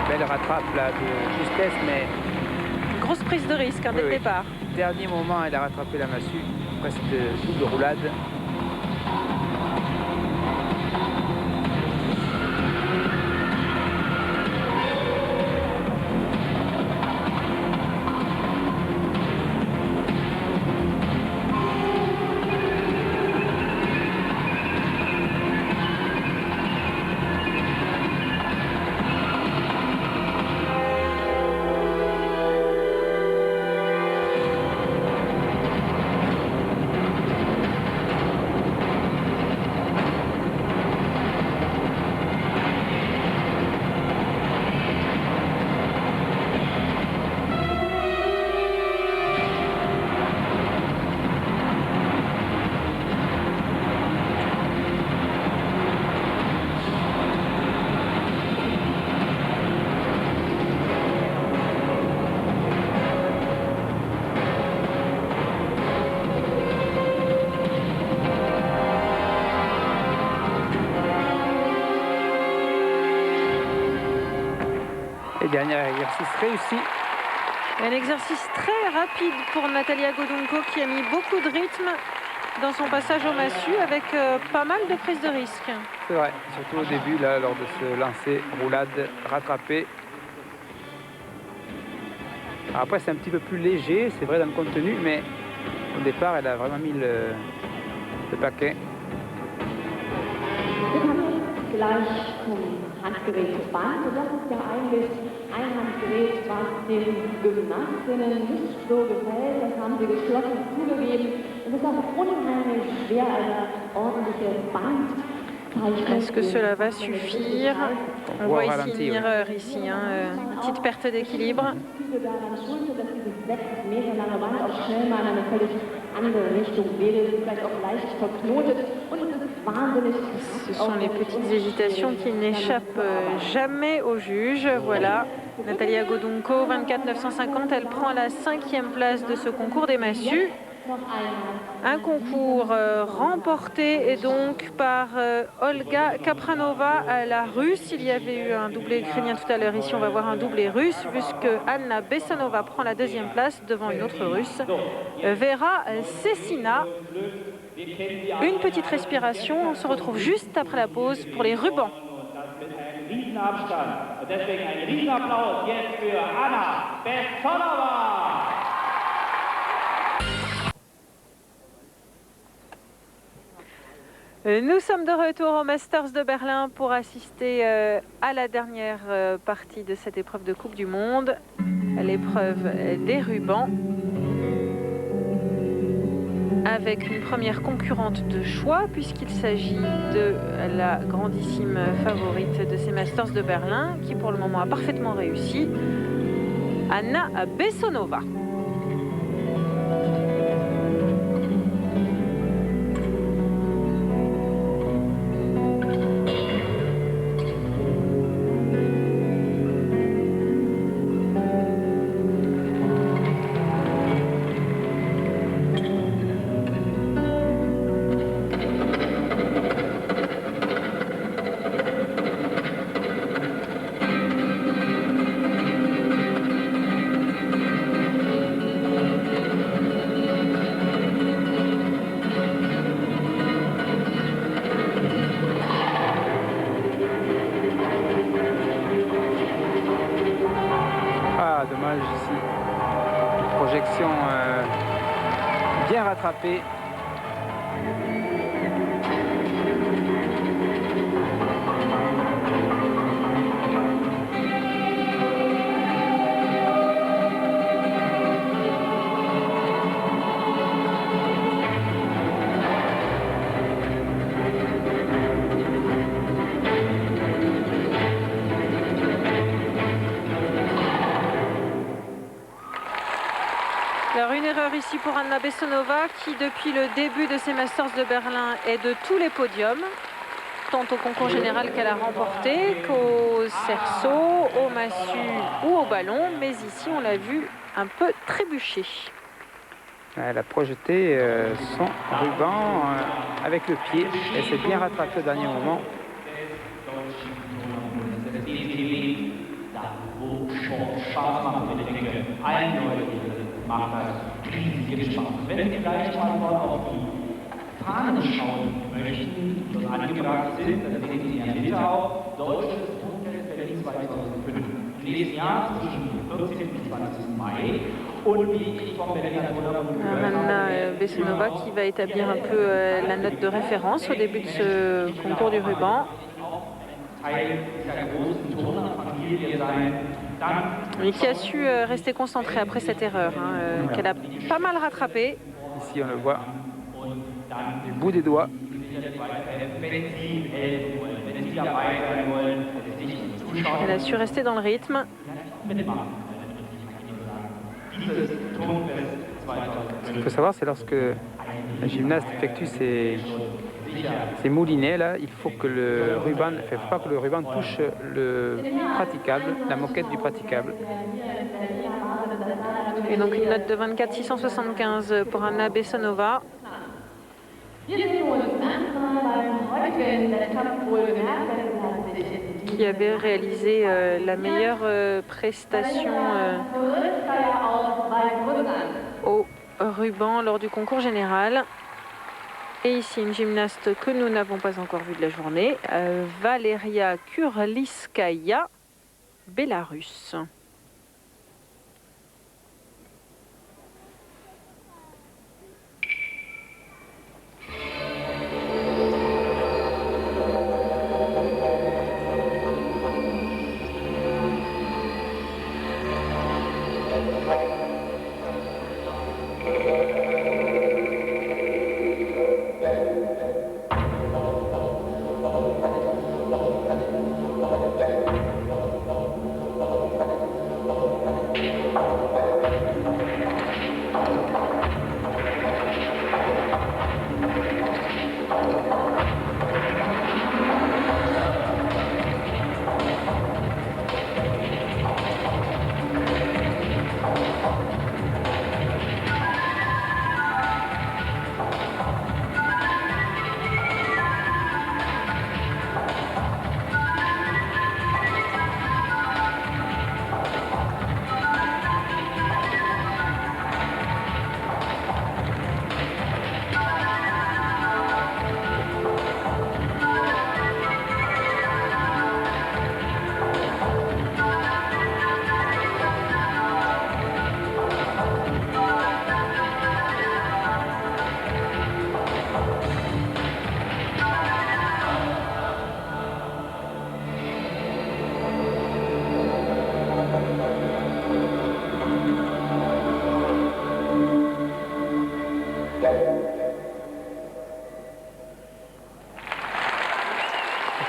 Belle rattrape là, de justesse, mais... Grosse prise de risque dès le départ. Dernier moment, elle a rattrapé la massue, presque double roulade. Et dernier exercice réussi. Un exercice très rapide pour Natalia Godunko qui a mis beaucoup de rythme dans son passage au massue avec pas mal de prises de risque. C'est vrai, surtout au début, là, lors de ce lancer, roulade, rattrapé. Alors après, c'est un petit peu plus léger, c'est vrai, dans le contenu, mais au départ, elle a vraiment mis le paquet. Gleich zum Handgerät Band. Und das ist ja eigentlich ein Handgerät, was den Gymnastinnen nicht so gefällt. Das haben sie geschlossen zugegeben. Es ist auch unheimlich schwer, eine ordentliche Bandzeichnung. Est-ce que cela va suffire? On voit ici une erreur, ici, une petite perte d'équilibre. Ce sont les petites hésitations qui n'échappent jamais au juge. Voilà, Natalia Godunko, 24 950, elle prend la 5e place de ce concours des massues. Un concours remporté et donc par Olga Kapranova, la russe. Il y avait eu un doublé ukrainien tout à l'heure. Ici, on va voir un doublé russe, puisque Anna Besanova prend la 2e place devant une autre russe, Vera Sessina. Une petite respiration. On se retrouve juste après la pause pour les rubans. Nous sommes de retour au Masters de Berlin pour assister à la dernière partie de cette épreuve de Coupe du Monde, l'épreuve des rubans, avec une première concurrente de choix puisqu'il s'agit de la grandissime favorite de ces Masters de Berlin qui pour le moment a parfaitement réussi, Anna Bessonova. Dommage ici. Une projection bien rattrapée. Alors une erreur ici pour Anna Bessonova qui depuis le début de ces Masters de Berlin est de tous les podiums, tant au concours général qu'elle a remporté qu'au cerceau, au massue ou au ballon, mais ici on l'a vu un peu trébucher. Elle a projeté son ruban avec le pied et s'est bien rattrapée au dernier moment. Macht das riesige Spaß. Wenn Sie vielleicht mal auf die Fahnen schauen möchten, die dort angebracht sind, dann sehen Sie in Litauen, Deutsches Bundesfest Berlin 2005. Im nächsten Jahr zwischen dem 14. und 20. Mai. Und wie ich vom Berliner Turnerbund gehört Anna Bessonova qui va établir un peu la note de référence au début de ce concours du ruban. Mais qui a su rester concentré après cette erreur, qu'elle a pas mal rattrapé. Ici on le voit du bout des doigts. Elle a su rester dans le rythme. Ce qu'il faut savoir, c'est lorsque la gymnaste effectue ses moulinets, là, il faut que le ruban, il faut pas que le ruban touche le praticable, la moquette du praticable. Et donc une note de 24 675 pour Anna Bessonova. qui avait réalisé la meilleure prestation au ruban lors du concours général. Et ici, une gymnaste que nous n'avons pas encore vue de la journée, Valeria Kurliskaya, Bélarus.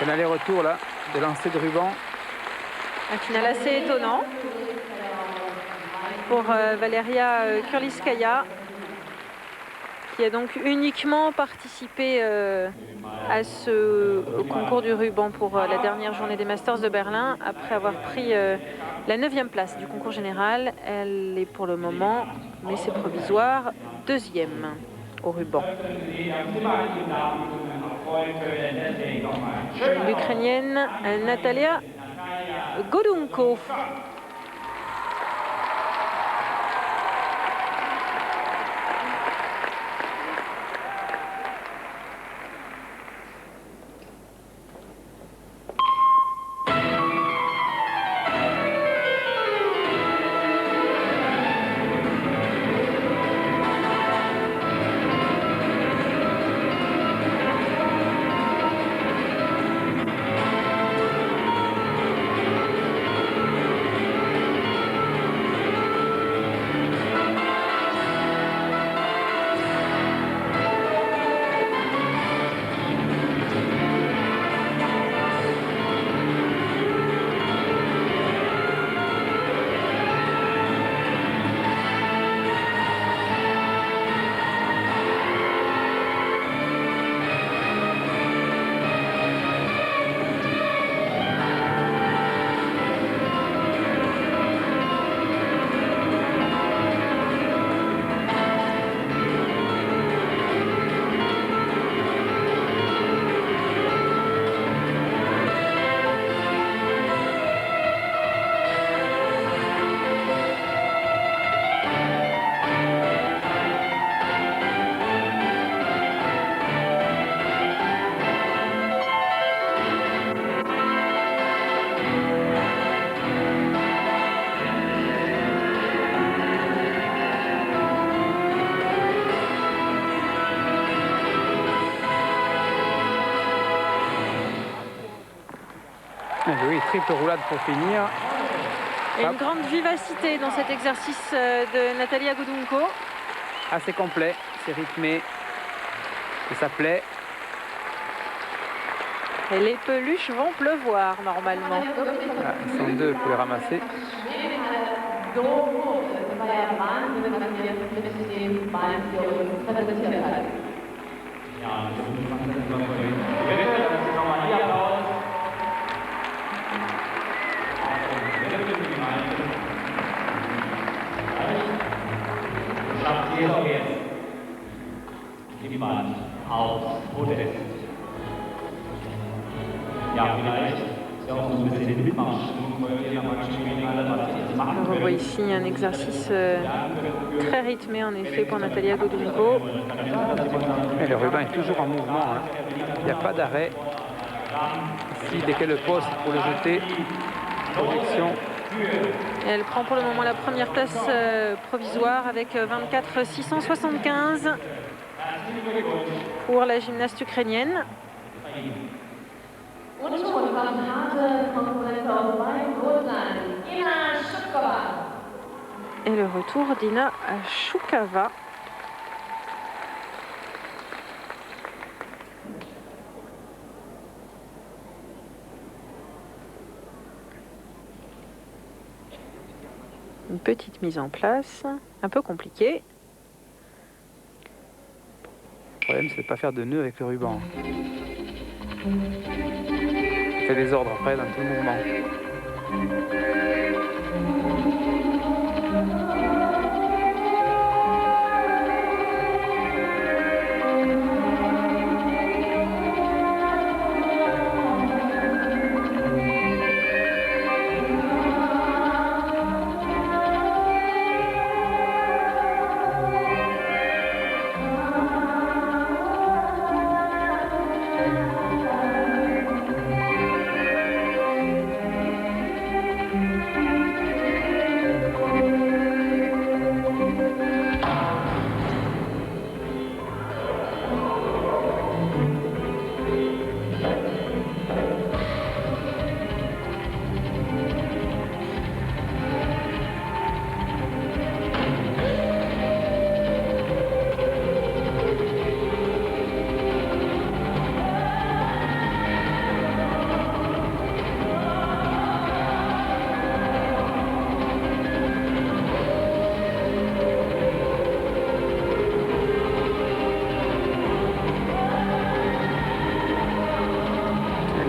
Un aller-retour là, de lancer de ruban. Un final assez étonnant pour Valeria Kurliskaya, qui a donc uniquement participé à ce concours du ruban pour la dernière journée des Masters de Berlin, après avoir pris la 9e place du concours général. Elle est pour le moment, mais c'est provisoire, 2e au ruban. L'Ukrainienne Natalia Godunko. Oui, triple roulade pour finir. Et une grande vivacité dans cet exercice de Natalia Godunko. Assez complet, c'est rythmé, et ça plaît. Et les peluches vont pleuvoir normalement. Ah, ils sont deux pour les ramasser. Jeder jetzt jemand aufs Podest. Ja, vielleicht ist ja auch so On revoit ici un exercice très rythmé en effet pour Natalia Godunko. Et le ruban est toujours en mouvement, hein. Il n'y a pas d'arrêt. Ici, dès qu'elle le pose pour le jeter, projection. Et elle prend pour le moment la première place provisoire avec 24 675 pour la gymnaste ukrainienne. Et le retour d'Ina Shukava. Une petite mise en place, un peu compliquée. Le problème, c'est de ne pas faire de nœud avec le ruban. Il fait des ordres après dans tout le mouvement.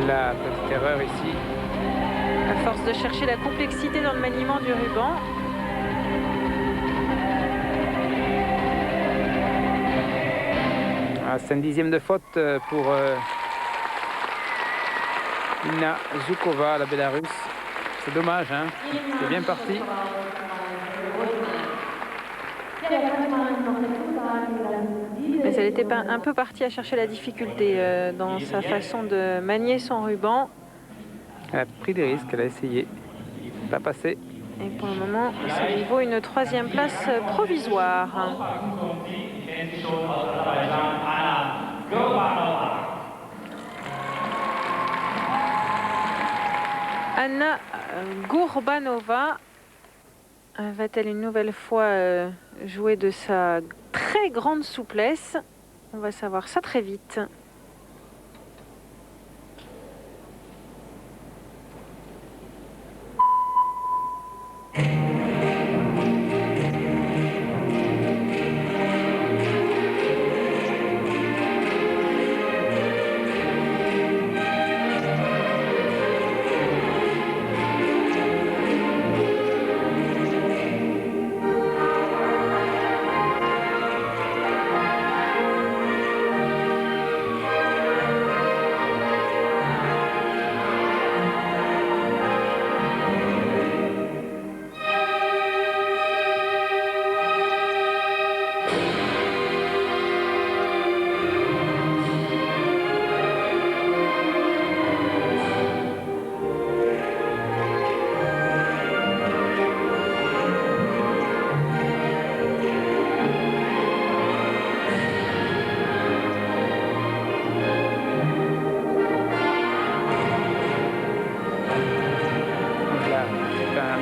La petite erreur ici. À force de chercher la complexité dans le maniement du ruban. Ah, c'est un 10e de faute pour Ina Zhukova, la Bélarusse. C'est dommage, hein. C'est bien parti. Mais elle était un peu partie à chercher la difficulté dans sa façon de manier son ruban. Elle a pris des risques, elle a essayé. Pas passé. Et pour le moment, ça lui vaut une 3e place provisoire. Anna Gourbanova va-t-elle une nouvelle fois jouer de sa très grande souplesse? On va savoir ça très vite.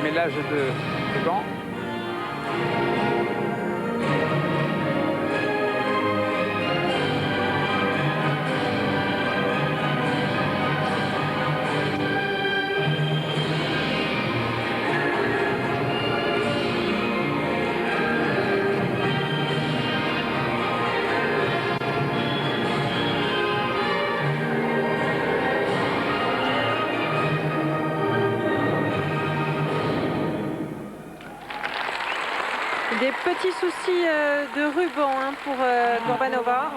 Mélange de banc. Des petits soucis de ruban pour Gourbanova.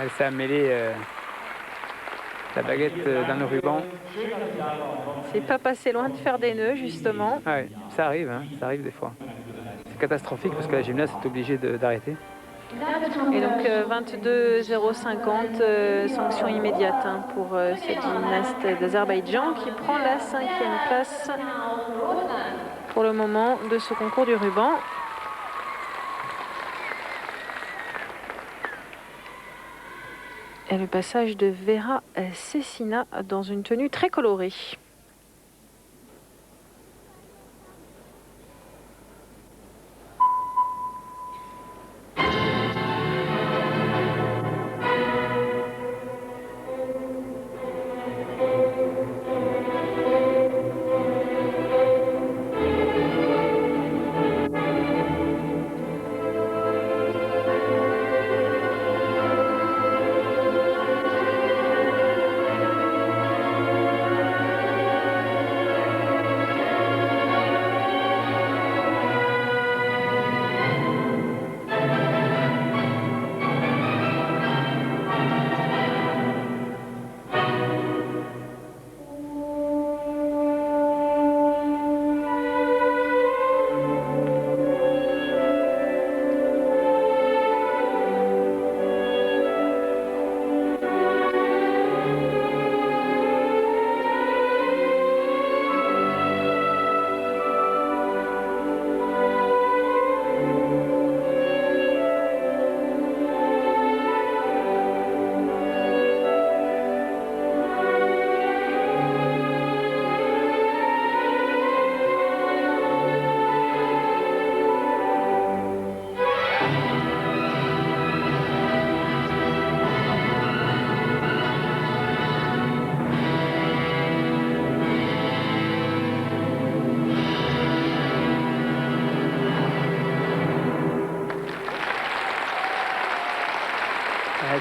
Elle s'est ammêlée La baguette dans le ruban. C'est pas passé loin de faire des nœuds, justement. Ouais, ça arrive des fois. C'est catastrophique parce que la gymnaste est obligée d'arrêter. Et donc 22,050, sanction immédiate pour cette gymnaste d'Azerbaïdjan qui prend la 5e place pour le moment de ce concours du ruban. Et le passage de Vera Cecina dans une tenue très colorée.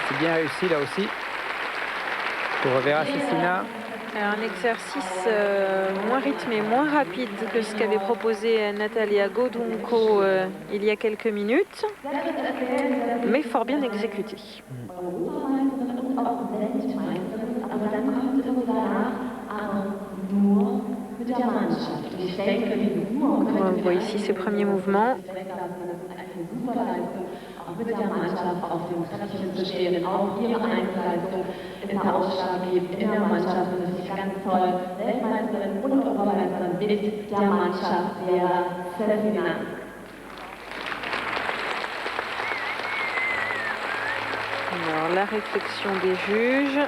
C'est bien réussi là aussi pour Vera Cecina. Un exercice moins rythmé, moins rapide que ce qu'avait proposé Natalia Godunko il y a quelques minutes, mais fort bien exécuté. On voit ici ses premiers mouvements. Mit der Mannschaft auf dem Treppchen zu stehen, auch ihre Einzelleistung ist da ausschlaggebend in der Mannschaft. Und das ist ganz toll. Weltmeisterin und Europameisterin mit der Mannschaft Vera Cecina. Alors, la réflexion des juges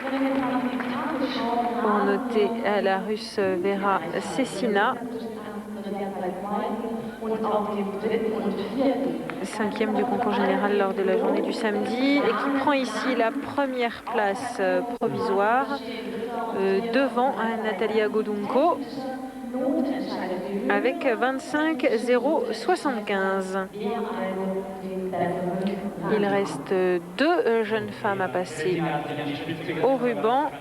pour noter la Russe Vera Cecina. 5e du concours général lors de la journée du samedi et qui prend ici la première place provisoire devant Natalia Godunko avec 25,075. Il reste 2 jeunes femmes à passer au ruban.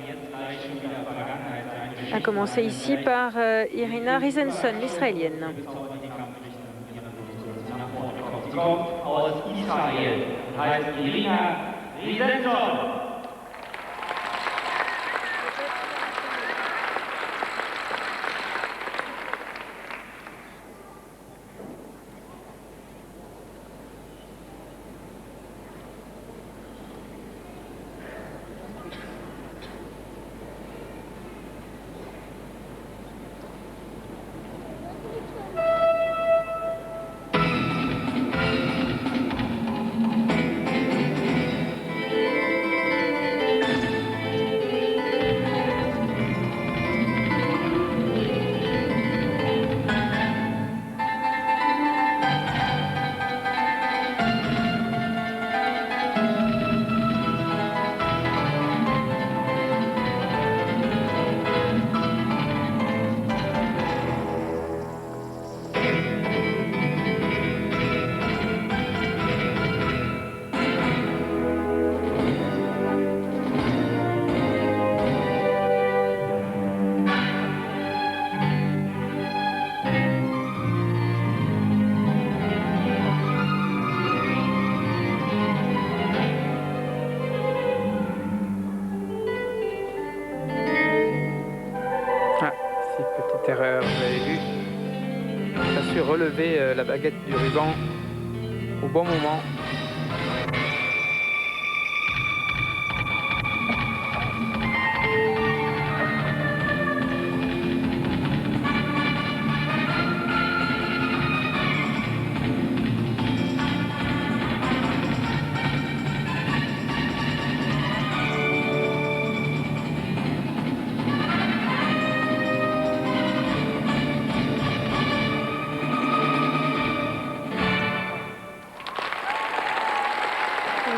À commencer ici par Irina Rizenson, l'israélienne. Sie kommt aus Israel, heißt Irina Rizenson. vous l'avez vu. Elle a su relever la baguette du ruban au bon moment.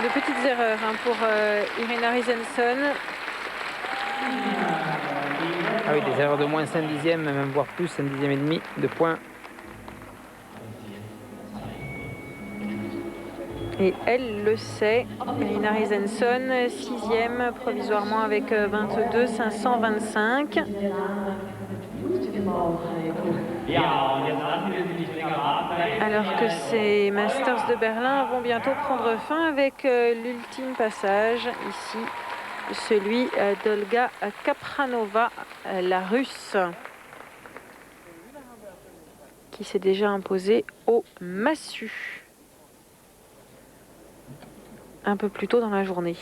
De petites erreurs pour Irina Risenson. Ah oui, des erreurs de moins 5 dixièmes, même voire plus, 5 dixièmes et demi de points. Et elle le sait, Irina Risenson, 6e provisoirement avec 22 525. Alors que ces Masters de Berlin vont bientôt prendre fin avec l'ultime passage ici, celui d'Olga Kapranova, la Russe, qui s'est déjà imposée au massue un peu plus tôt dans la journée.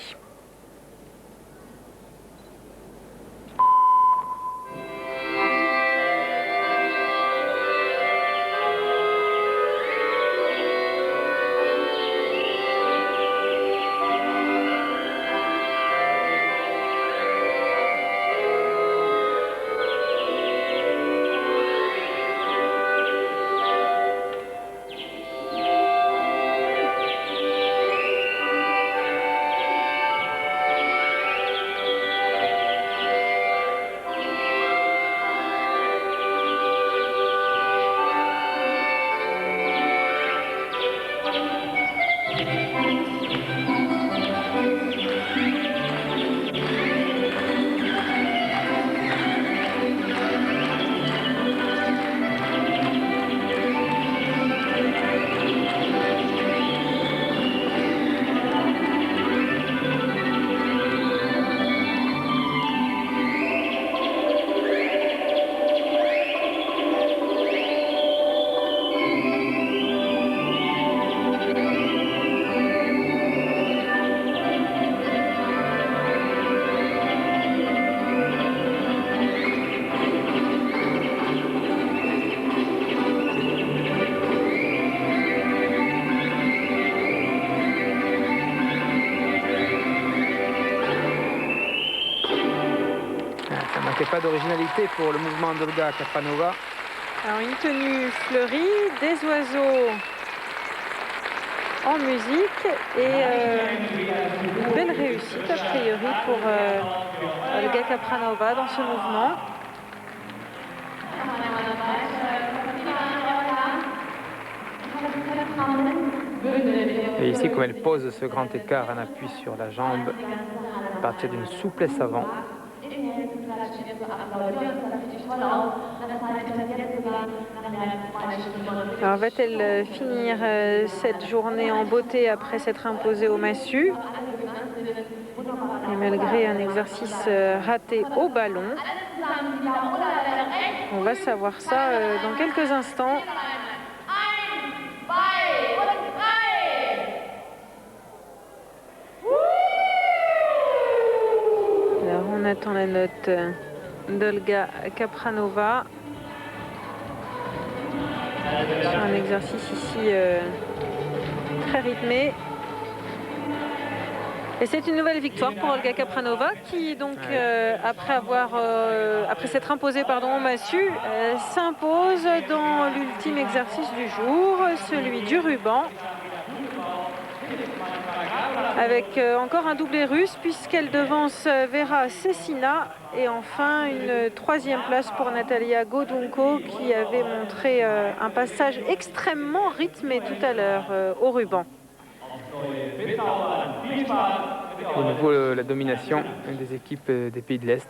Pas d'originalité pour le mouvement d'Olga Kapranova. Alors une tenue fleurie, des oiseaux en musique et une belle réussite a priori pour Olga Kapranova dans ce mouvement. Et ici, comme elle pose ce grand écart en appui sur la jambe, à partir d'une souplesse avant. Alors va-t-elle finir cette journée en beauté après s'être imposée au massue? Et malgré un exercice raté au ballon, on va savoir ça dans quelques instants. Alors on attend la note d'Olga Kapranova sur un exercice ici très rythmé. Et c'est une nouvelle victoire pour Olga Kapranova qui donc après s'être imposée au massue s'impose dans l'ultime exercice du jour, celui du ruban, avec encore un doublé russe puisqu'elle devance Vera Sessina et enfin une 3e place pour Natalia Godunko qui avait montré un passage extrêmement rythmé tout à l'heure au ruban. Au niveau la domination des équipes des pays de l'Est.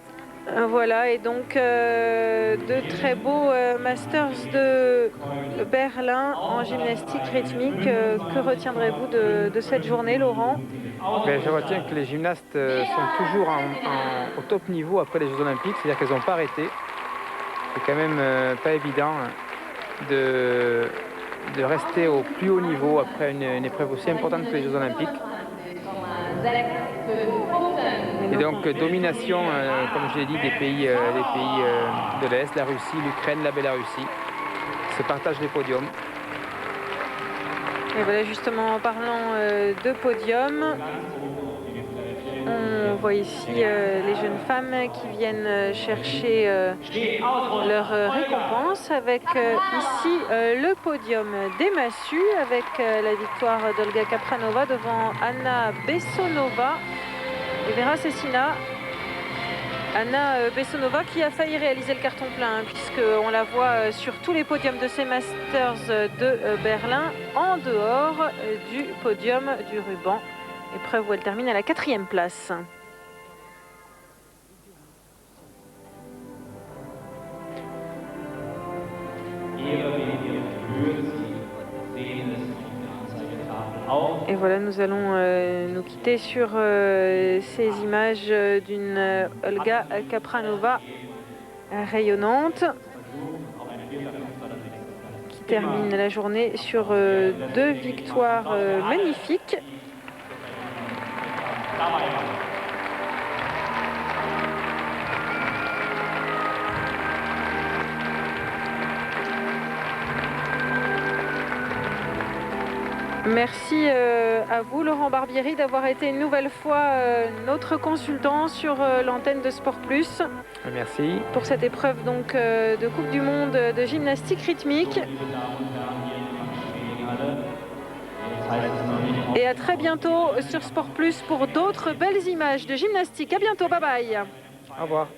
Voilà, et donc de très beaux Masters de Berlin en gymnastique rythmique. Que retiendrez-vous de cette journée, Laurent? Je retiens que les gymnastes sont toujours au top niveau après les Jeux Olympiques, c'est-à-dire qu'elles n'ont pas arrêté. C'est quand même pas évident de rester au plus haut niveau après une épreuve aussi importante que les Jeux Olympiques. Et donc domination, comme je l'ai dit, des pays de l'Est, la Russie, l'Ukraine, la Bélarussie, se partagent les podiums. Et voilà, justement, en parlant de podium, on voit ici les jeunes femmes qui viennent chercher leur récompense avec ici le podium des massues avec la victoire d'Olga Kapranova devant Anna Bessonova et Vera Cecina. Anna Bessonova qui a failli réaliser le carton plein puisqu'on la voit sur tous les podiums de ces Masters de Berlin en dehors du podium du ruban. Épreuve où elle termine à la 4e place. Et voilà, nous allons nous quitter sur ces images d'une Olga Kapranova rayonnante qui termine la journée sur 2 victoires magnifiques. Merci à vous, Laurent Barbieri, d'avoir été une nouvelle fois notre consultant sur l'antenne de Sport Plus. Merci. Pour cette épreuve donc, de Coupe du Monde de gymnastique rythmique. Et à très bientôt sur Sport Plus pour d'autres belles images de gymnastique. À bientôt, bye bye. Au revoir.